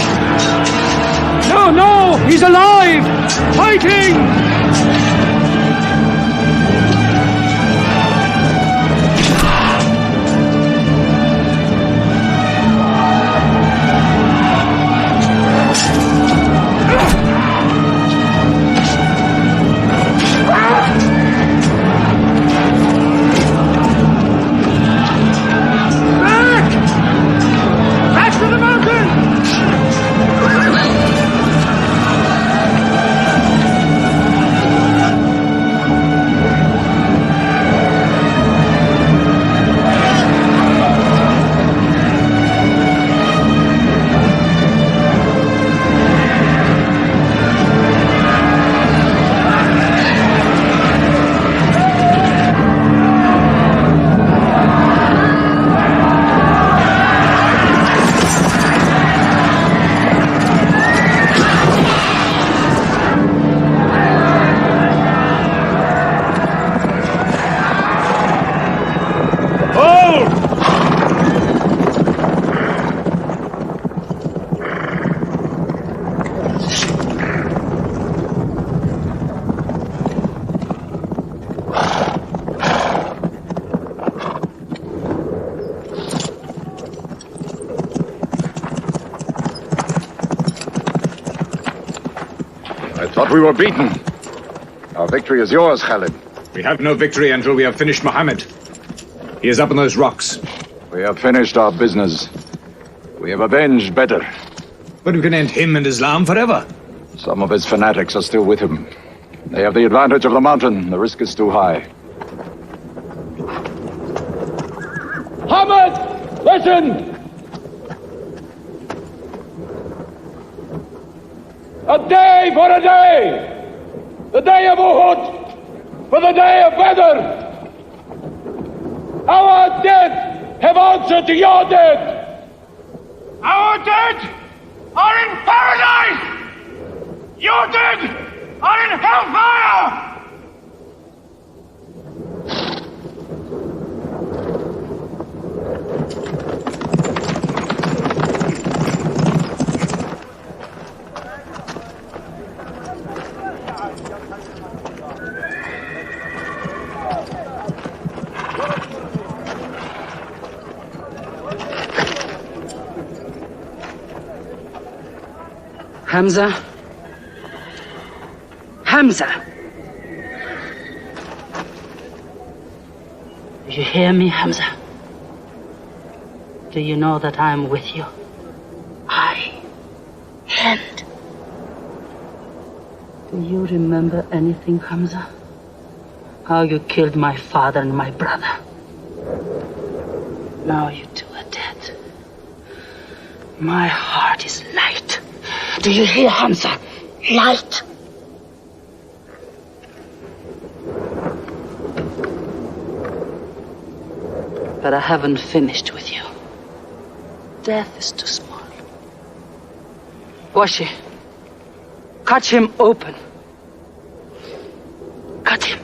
No! He's alive! Fighting! We were beaten. Our victory is yours, Khalid. We have no victory until we have finished Muhammad. He is up on those rocks. We have finished our business. We have avenged Badr. But we can end him and Islam forever. Some of his fanatics are still with him. They have the advantage of the mountain. The risk is too high. Muhammad, listen! A day for a day! The day of Uhud for the day of Badr! Our dead have answered to your dead! Our dead are in paradise! Your dead are in hellfire! Hamza? Hamza! Do you hear me, Hamza? Do you know that I'm with you? And do you remember anything, Hamza? How you killed my father and my brother? Now you two are dead. My heart is light. Do you hear, Hamza? Light. But I haven't finished with you. Death is too small. Washi, cut him open. Cut him.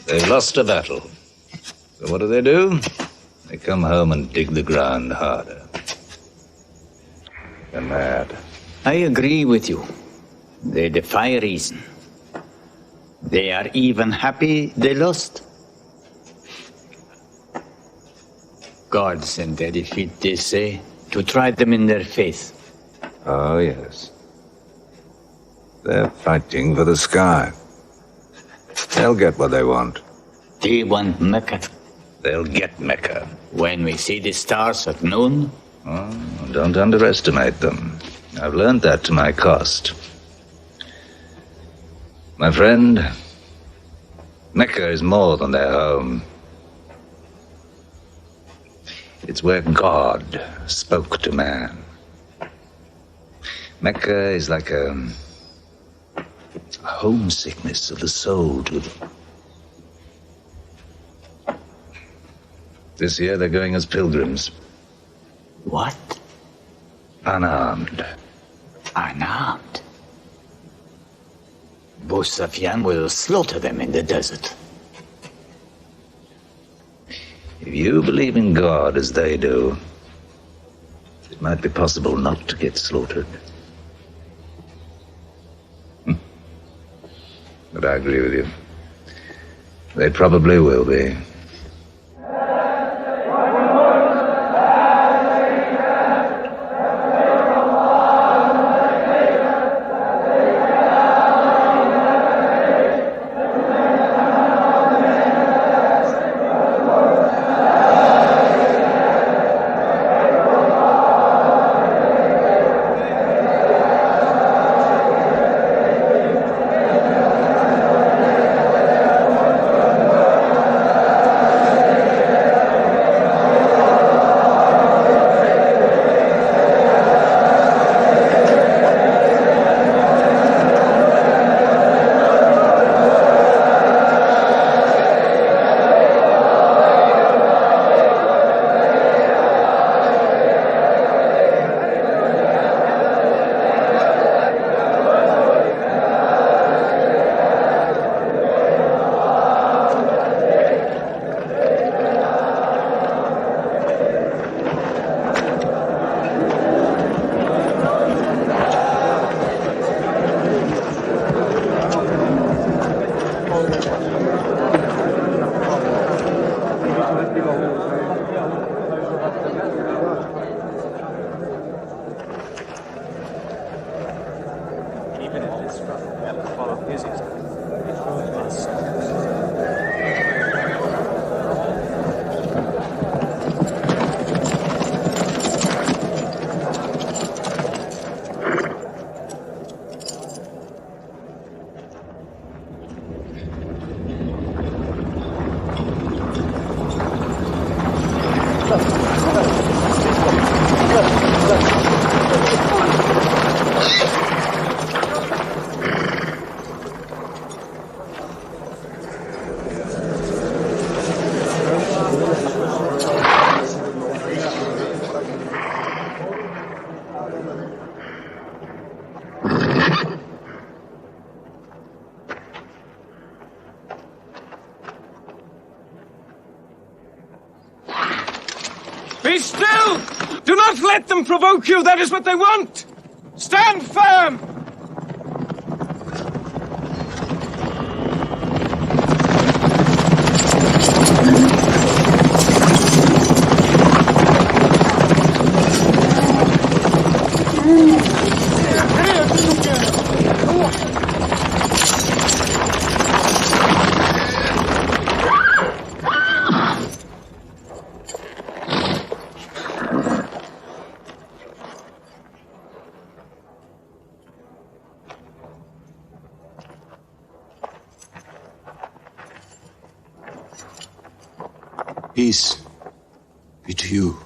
They've lost a battle. So what do? They come home and dig the ground harder. They're mad. I agree with you. They defy reason. They are even happy they lost. God sent their defeat, they say, to try them in their faith. Oh, yes. They're fighting for the sky. They'll get what they want. They want Mecca. They'll get Mecca. When we see the stars at noon? Oh, don't underestimate them. I've learned that to my cost. My friend, Mecca is more than their home. It's where God spoke to man. Mecca is like a homesickness of the soul to them. This year they're going as pilgrims. What? Unarmed. Unarmed? Abu Sufyan will slaughter them in the desert. If you believe in God as they do, it might be possible not to get slaughtered. But I agree with you. They probably will be. Be still! Do not let them provoke you. That is what they want. Stand firm. Peace be to you.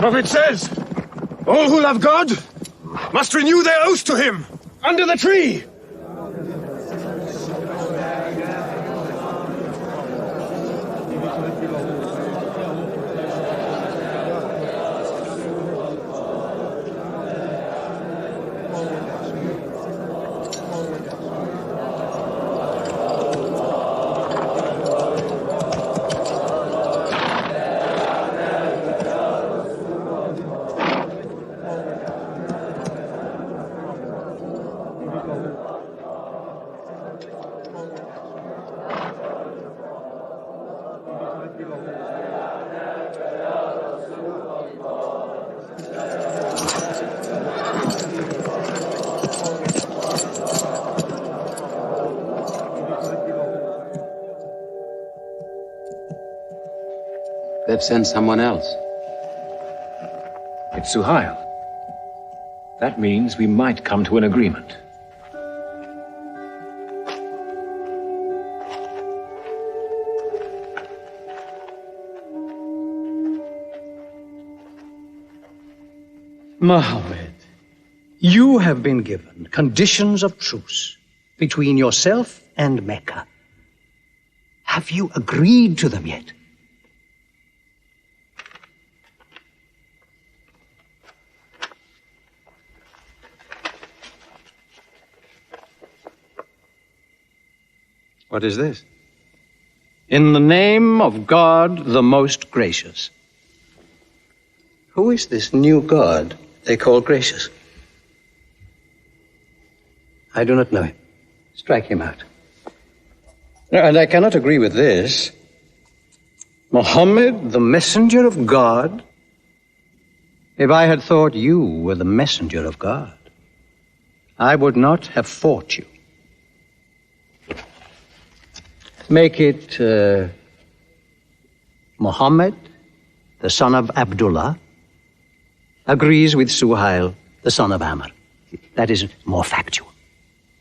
The prophet says, all who love God must renew their oath to him under the tree. They've sent someone else. It's Suhail. That means we might come to an agreement. Mohammed, you have been given conditions of truce between yourself and Mecca. Have you agreed to them yet? What is this? In the name of God, the most gracious. Who is this new God they call gracious? I do not know him. Strike him out. And I cannot agree with this. Muhammad, the messenger of God? If I had thought you were the messenger of God, I would not have fought you. Make it Muhammad, the son of Abdullah, agrees with Suhail, the son of Amr. That is more factual.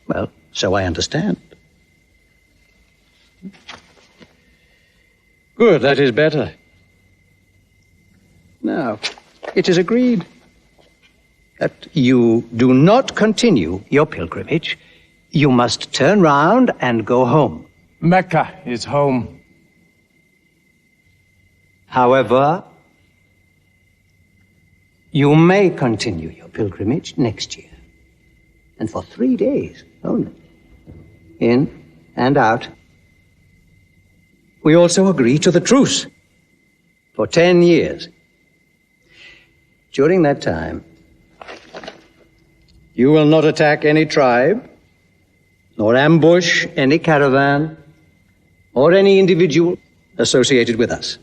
Well, so I understand. Good, that is better. Now, it is agreed that you do not continue your pilgrimage. You must turn round and go home. Mecca is home. However, you may continue your pilgrimage next year, and for 3 days only, in and out. We also agree to the truce for 10 years. During that time, you will not attack any tribe, nor ambush any caravan, or any individual associated with us,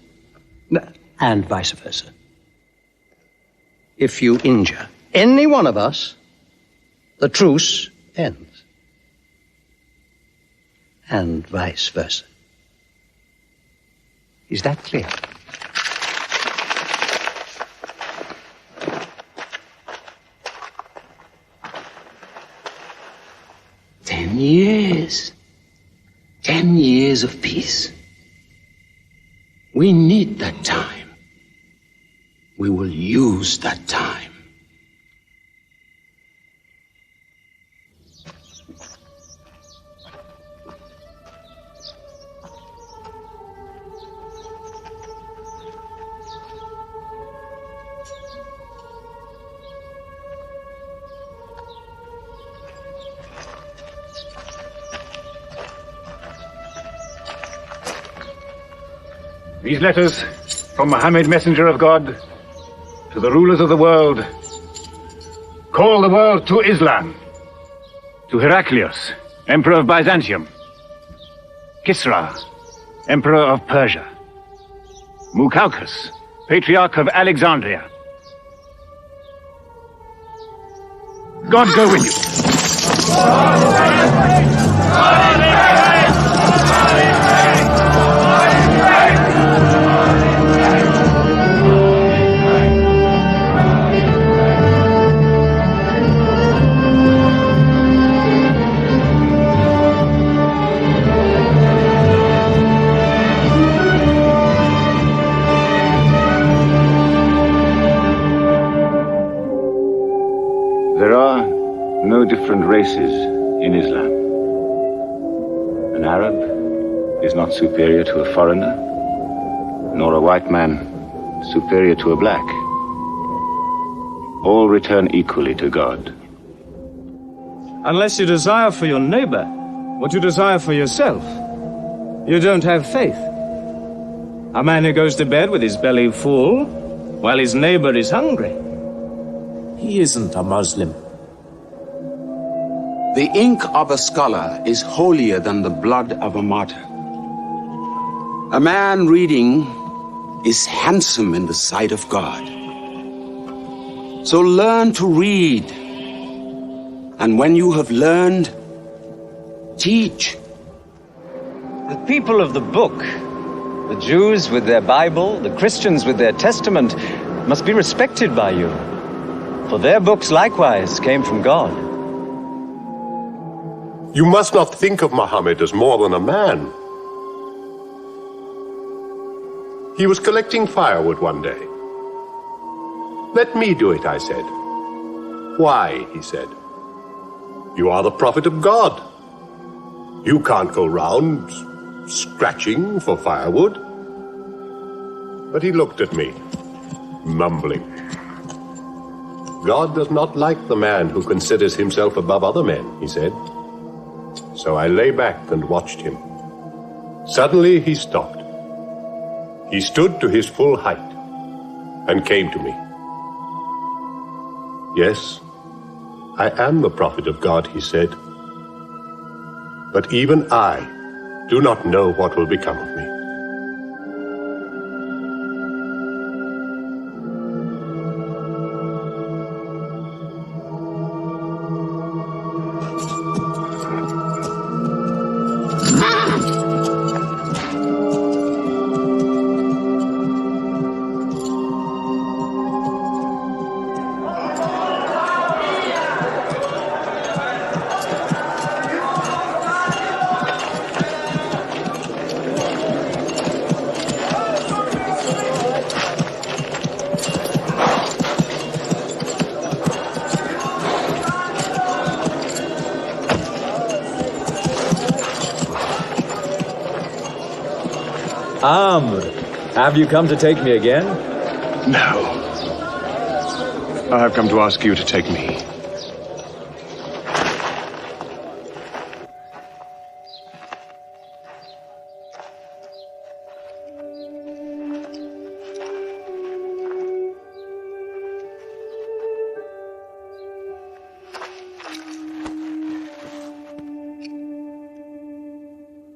and vice versa. If you injure any one of us, the truce ends, and vice versa. Is that clear? 10 years of peace. We need that time. We will use that time. These letters from Muhammad, messenger of God, to the rulers of the world. Call the world to Islam. To Heraclius, Emperor of Byzantium. Kisra, Emperor of Persia. Mukaukis, Patriarch of Alexandria. God go with you. There are no different races in Islam. An Arab is not superior to a foreigner, nor a white man superior to a black. All return equally to God. Unless you desire for your neighbor what you desire for yourself, you don't have faith. A man who goes to bed with his belly full while his neighbor is hungry, he isn't a Muslim. The ink of a scholar is holier than the blood of a martyr. A man reading is handsome in the sight of God. So learn to read. And when you have learned, teach. The people of the book, the Jews with their Bible, the Christians with their Testament, must be respected by you. For their books likewise came from God. You must not think of Muhammad as more than a man. He was collecting firewood one day. Let me do it, I said. Why, he said. You are the prophet of God. You can't go round scratching for firewood. But he looked at me, mumbling. God does not like the man who considers himself above other men, he said. So I lay back and watched him. Suddenly he stopped. He stood to his full height and came to me. Yes, I am the prophet of God, he said. But even I do not know what will become of me. Amr, have you come to take me again? No. I have come to ask you to take me.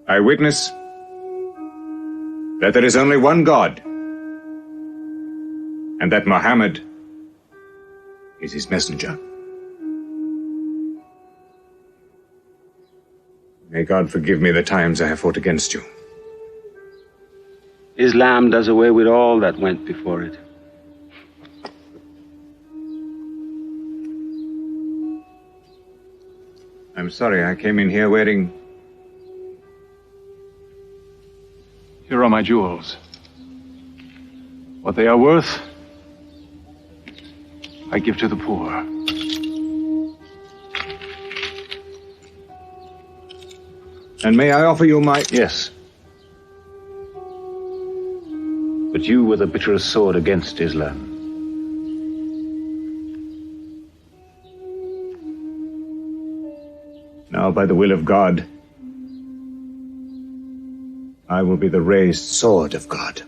I witness that there is only one God, and that Muhammad is his messenger. May God forgive me the times I have fought against you. Islam does away with all that went before it. I'm sorry, I came in here wearing Here are my jewels. What they are worth, I give to the poor. And may I offer you my... Yes. But you were the bitterest sword against Islam. Now, by the will of God, I will be the raised sword of God.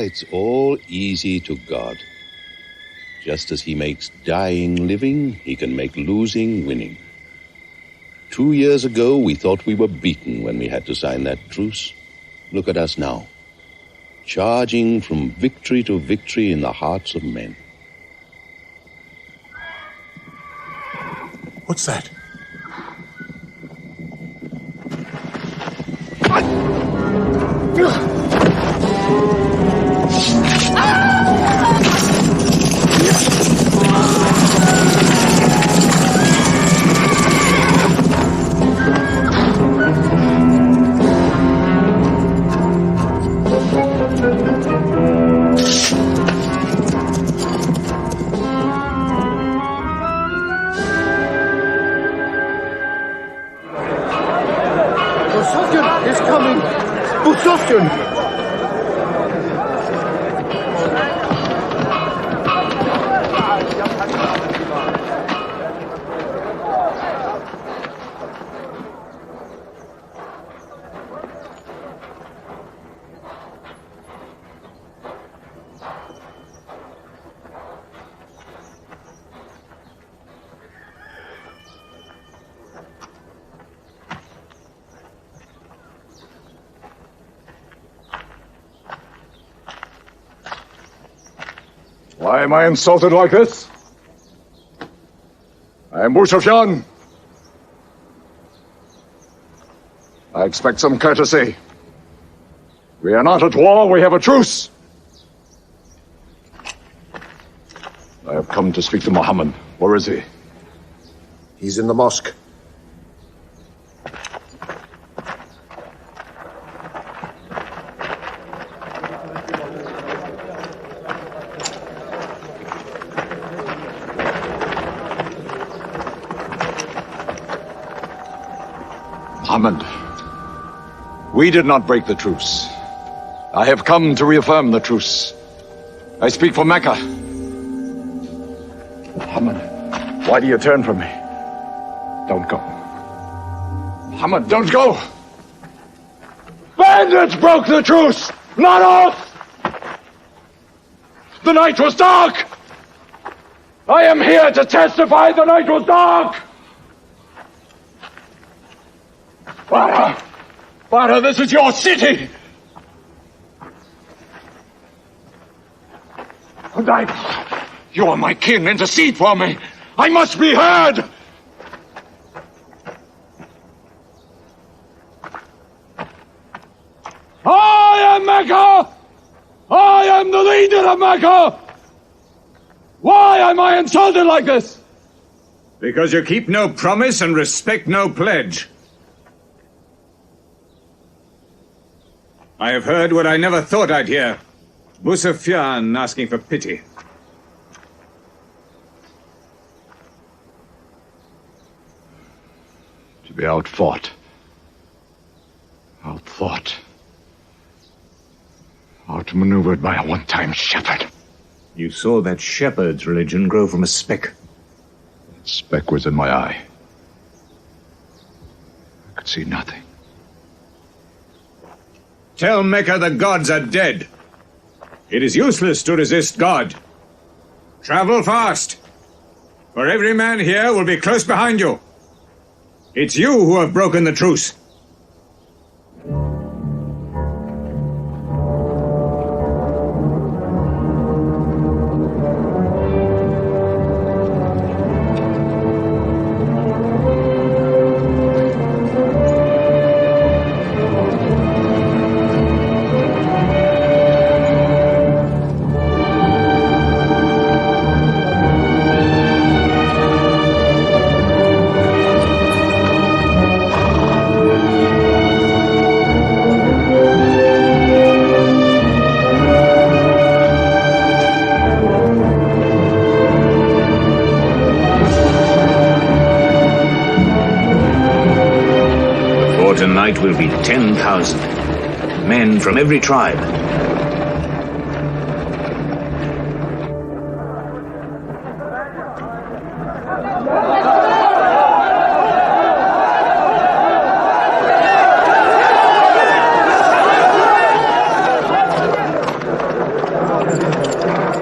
It's all easy to God. Just as he makes dying living, he can make losing winning. 2 years ago, we thought we were beaten when we had to sign that truce. Look at us now, charging from victory to victory in the hearts of men. What's that? Why am I insulted like this? I am Sufyan. I expect some courtesy. We are not at war, we have a truce. I have come to speak to Muhammad. Where is he? He's in the mosque. Muhammad, we did not break the truce. I have come to reaffirm the truce. I speak for Mecca. Muhammad, why do you turn from me? Don't go. Muhammad, don't go! Bandits broke the truce, not us! The night was dark! I am here to testify the night was dark! Father, this is your city! You are my king, intercede for me! I must be heard! I am Mecca! I am the leader of Mecca! Why am I insulted like this? Because you keep no promise and respect no pledge. I have heard what I never thought I'd hear. Sufyan asking for pity. To be outfought. Outthought. Outmaneuvered by a one-time shepherd. You saw that shepherd's religion grow from a speck. That speck was in my eye. I could see nothing. Tell Mecca the gods are dead. It is useless to resist God. Travel fast, for every man here will be close behind you. It's you who have broken the truce. war tonight will be 10,000. Men from every tribe.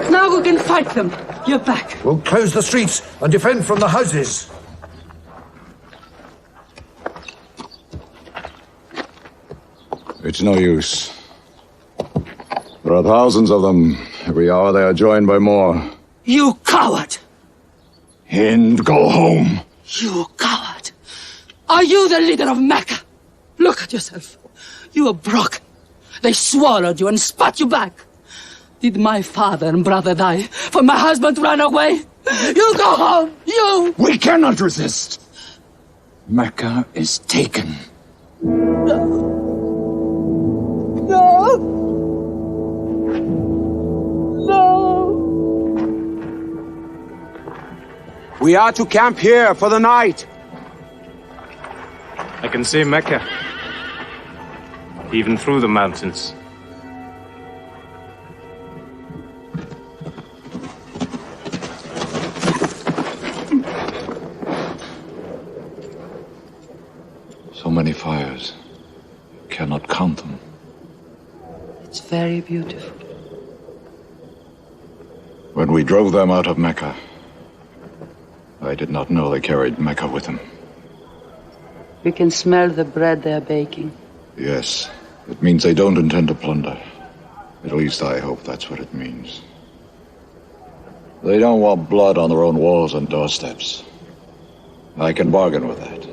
Now we can fight them. You're back. We'll close the streets and defend from the houses. It's no use. There are thousands of them. Every hour they are joined by more. You coward! And go home. You coward! Are you the leader of Mecca? Look at yourself. You are broken. They swallowed you and spat you back. Did my father and brother die for my husband to run away? You go home! You! We cannot resist. Mecca is taken. No! We are to camp here for the night. I can see Mecca, even through the mountains. So many fires. You cannot count them. It's very beautiful. When we drove them out of Mecca, I did not know they carried Mecca with them. We can smell the bread they're baking. Yes, it means they don't intend to plunder. At least I hope that's what it means. They don't want blood on their own walls and doorsteps. I can bargain with that.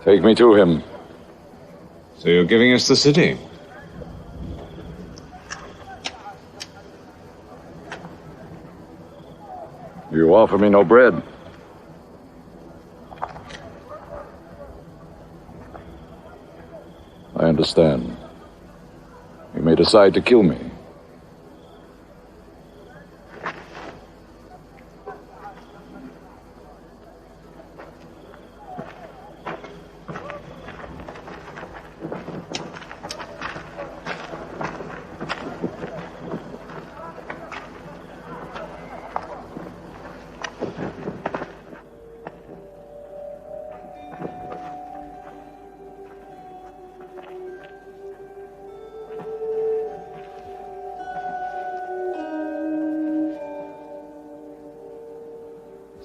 Take me to him. So you're giving us the city? You offer me no bread. I understand. You may decide to kill me.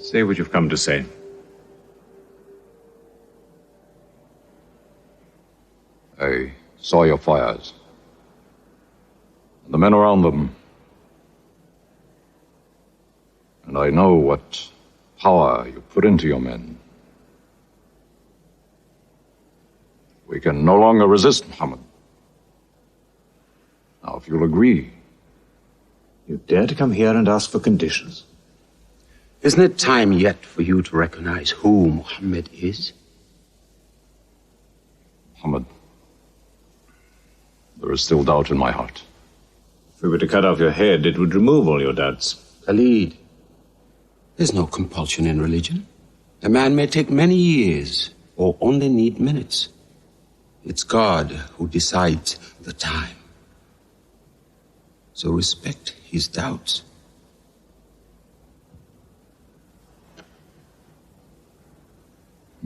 Say what you've come to say. I saw your fires. The men around them. And I know what power you put into your men. We can no longer resist Muhammad. Now, if you'll agree. You dare to come here and ask for conditions? Isn't it time yet for you to recognize who Muhammad is? Muhammad, there is still doubt in my heart. If we were to cut off your head, it would remove all your doubts. Khalid, there's no compulsion in religion. A man may take many years or only need minutes. It's God who decides the time. So respect his doubts.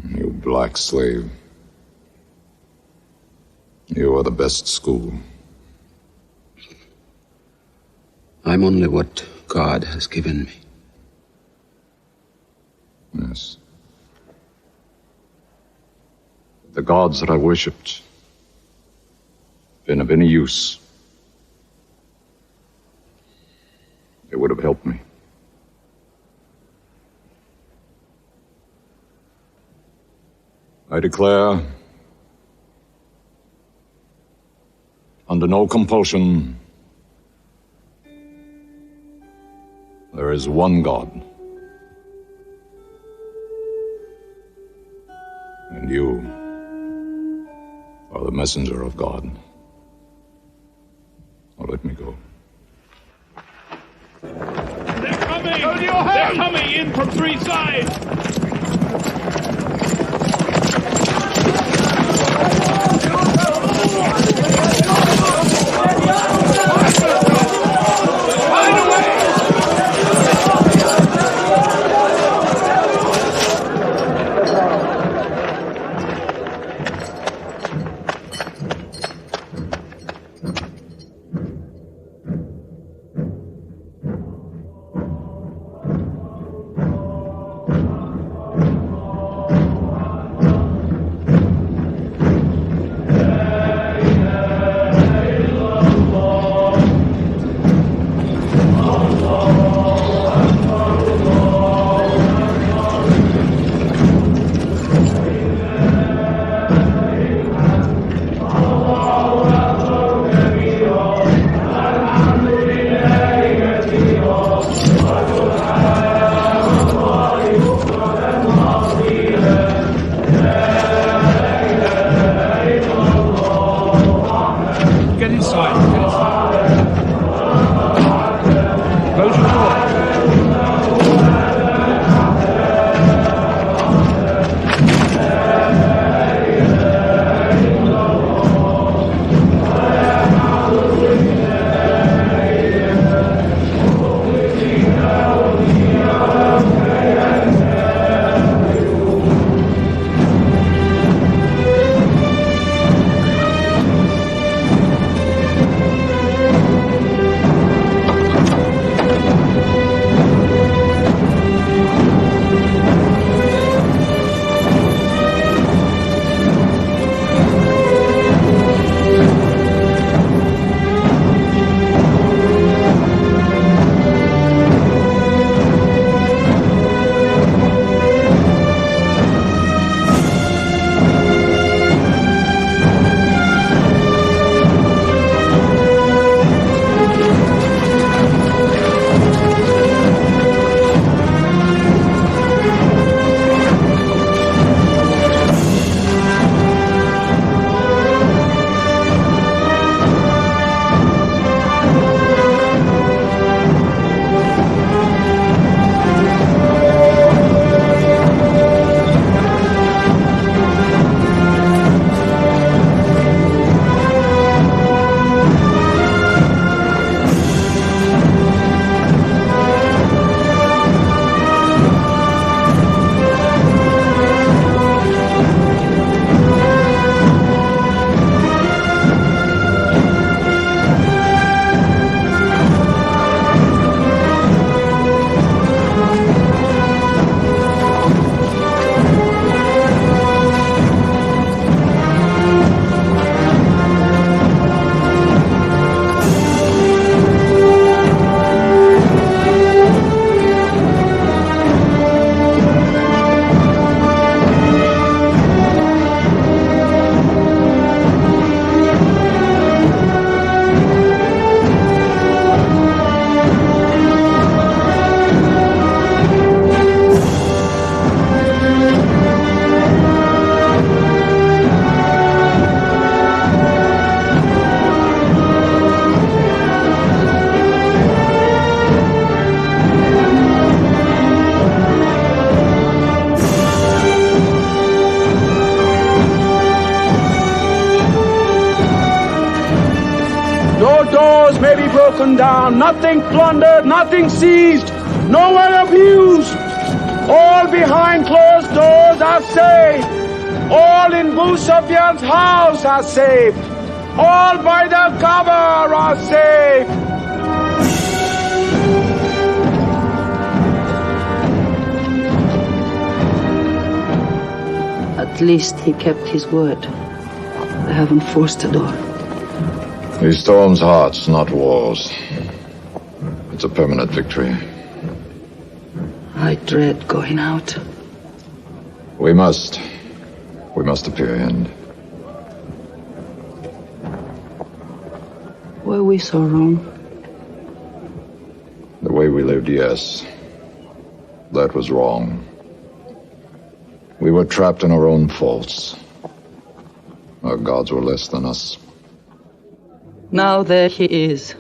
You black slave. You are the best school. I'm only what God has given me. Yes. The gods that I worshipped been of any use. have helped me. I declare, under no compulsion, there is one God. And you are the messenger of God. Now let me go. They're coming! Go to your house! They're coming in from three sides! may be broken down, nothing plundered, nothing seized, no one abused. All behind closed doors are saved. All in Abu Sufyan's house are saved. All by the cover are saved. At least he kept his word. I haven't forced the door. He storms hearts, not walls. It's a permanent victory. I dread going out. We must. We must appear and Were we so wrong? the way we lived, yes. That was wrong. We were trapped in our own faults. Our gods were less than us. Now there he is,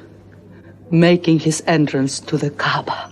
making his entrance to the Kaaba.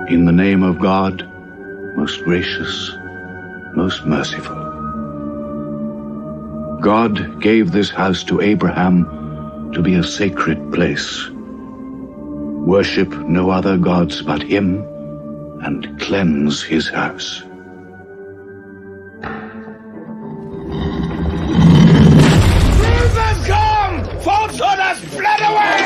In the name of God, most gracious, most merciful. God gave this house to Abraham to be a sacred place. Worship no other gods but him, and cleanse his house. Truth has come! Falsehood has fled away!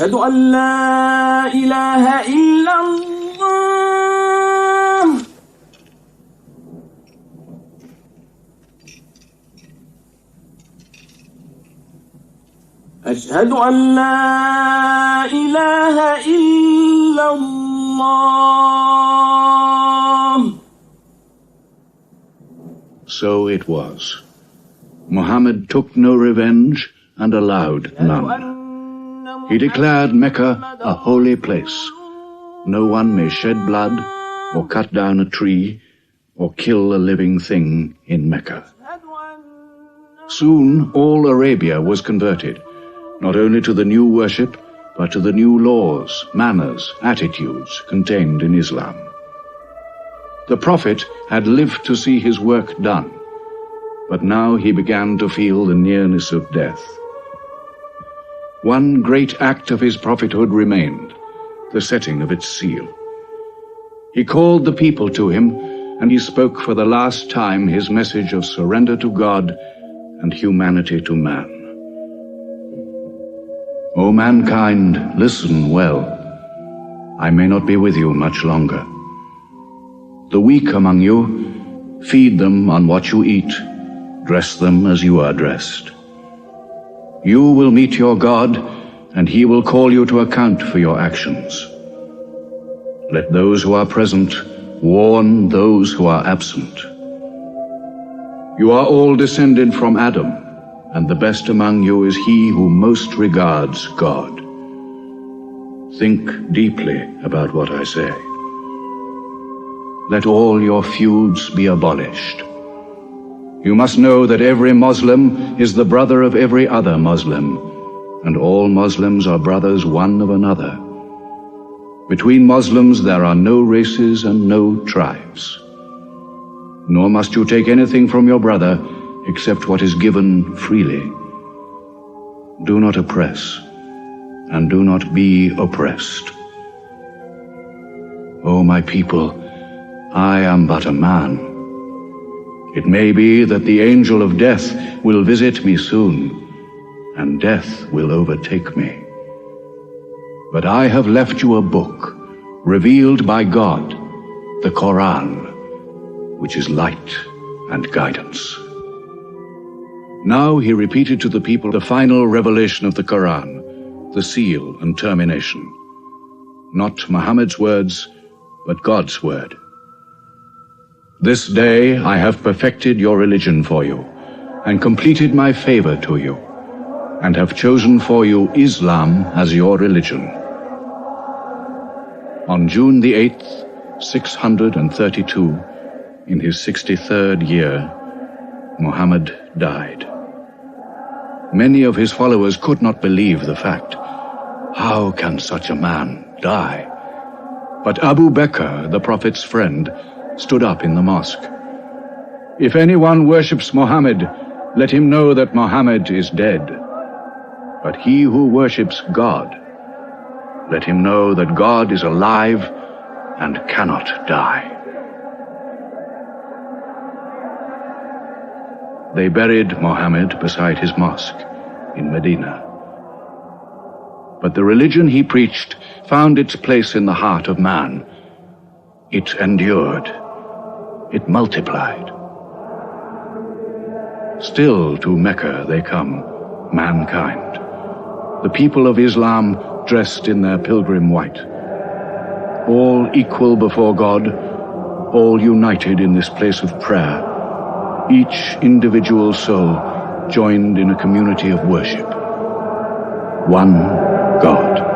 أشهد أن لا إله إلا الله أشهد أن لا إله إلا الله. So it was. Muhammad took no revenge and allowed none. He declared Mecca a holy place. No one may shed blood, or cut down a tree, or kill a living thing in Mecca. Soon all Arabia was converted, not only to the new worship, but to the new laws, manners, attitudes contained in Islam. The Prophet had lived to see his work done, but now he began to feel the nearness of death. One great act of his prophethood remained, the setting of its seal. He called the people to him, and he spoke for the last time his message of surrender to God and humanity to man. O mankind, listen well. I may not be with you much longer. The weak among you, feed them on what you eat, dress them as you are dressed. You will meet your God, and he will call you to account for your actions. Let those who are present warn those who are absent. You are all descended from Adam, and the best among you is he who most regards God. Think deeply about what I say. Let all your feuds be abolished. You must know that every Muslim is the brother of every other Muslim, and all Muslims are brothers one of another. Between Muslims there are no races and no tribes. Nor must you take anything from your brother except what is given freely. Do not oppress, and do not be oppressed. O my people, I am but a man. It may be that the angel of death will visit me soon, and death will overtake me. But I have left you a book, revealed by God, the Quran, which is light and guidance. Now he repeated to the people the final revelation of the Quran, the seal and termination. Not Muhammad's words, but God's word. This day I have perfected your religion for you, and completed my favor to you, and have chosen for you Islam as your religion. On June the 8th, 632, in his 63rd year, Muhammad died. Many of his followers could not believe the fact. How can such a man die? But Abu Bakr, the Prophet's friend, stood up in the mosque. If anyone worships Muhammad, let him know that Muhammad is dead. But he who worships God, let him know that God is alive and cannot die. They buried Muhammad beside his mosque in Medina. But the religion he preached found its place in the heart of man. It endured. It multiplied. Still to Mecca they come, mankind. The people of Islam dressed in their pilgrim white. All equal before God, all united in this place of prayer. Each individual soul joined in a community of worship. One God.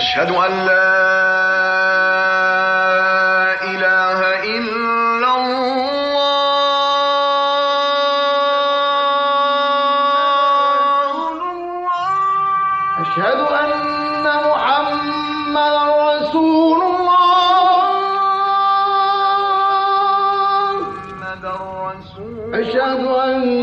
أشهد أن لا إله إلا الله أشهد أن محمدا رسول الله أشهد أن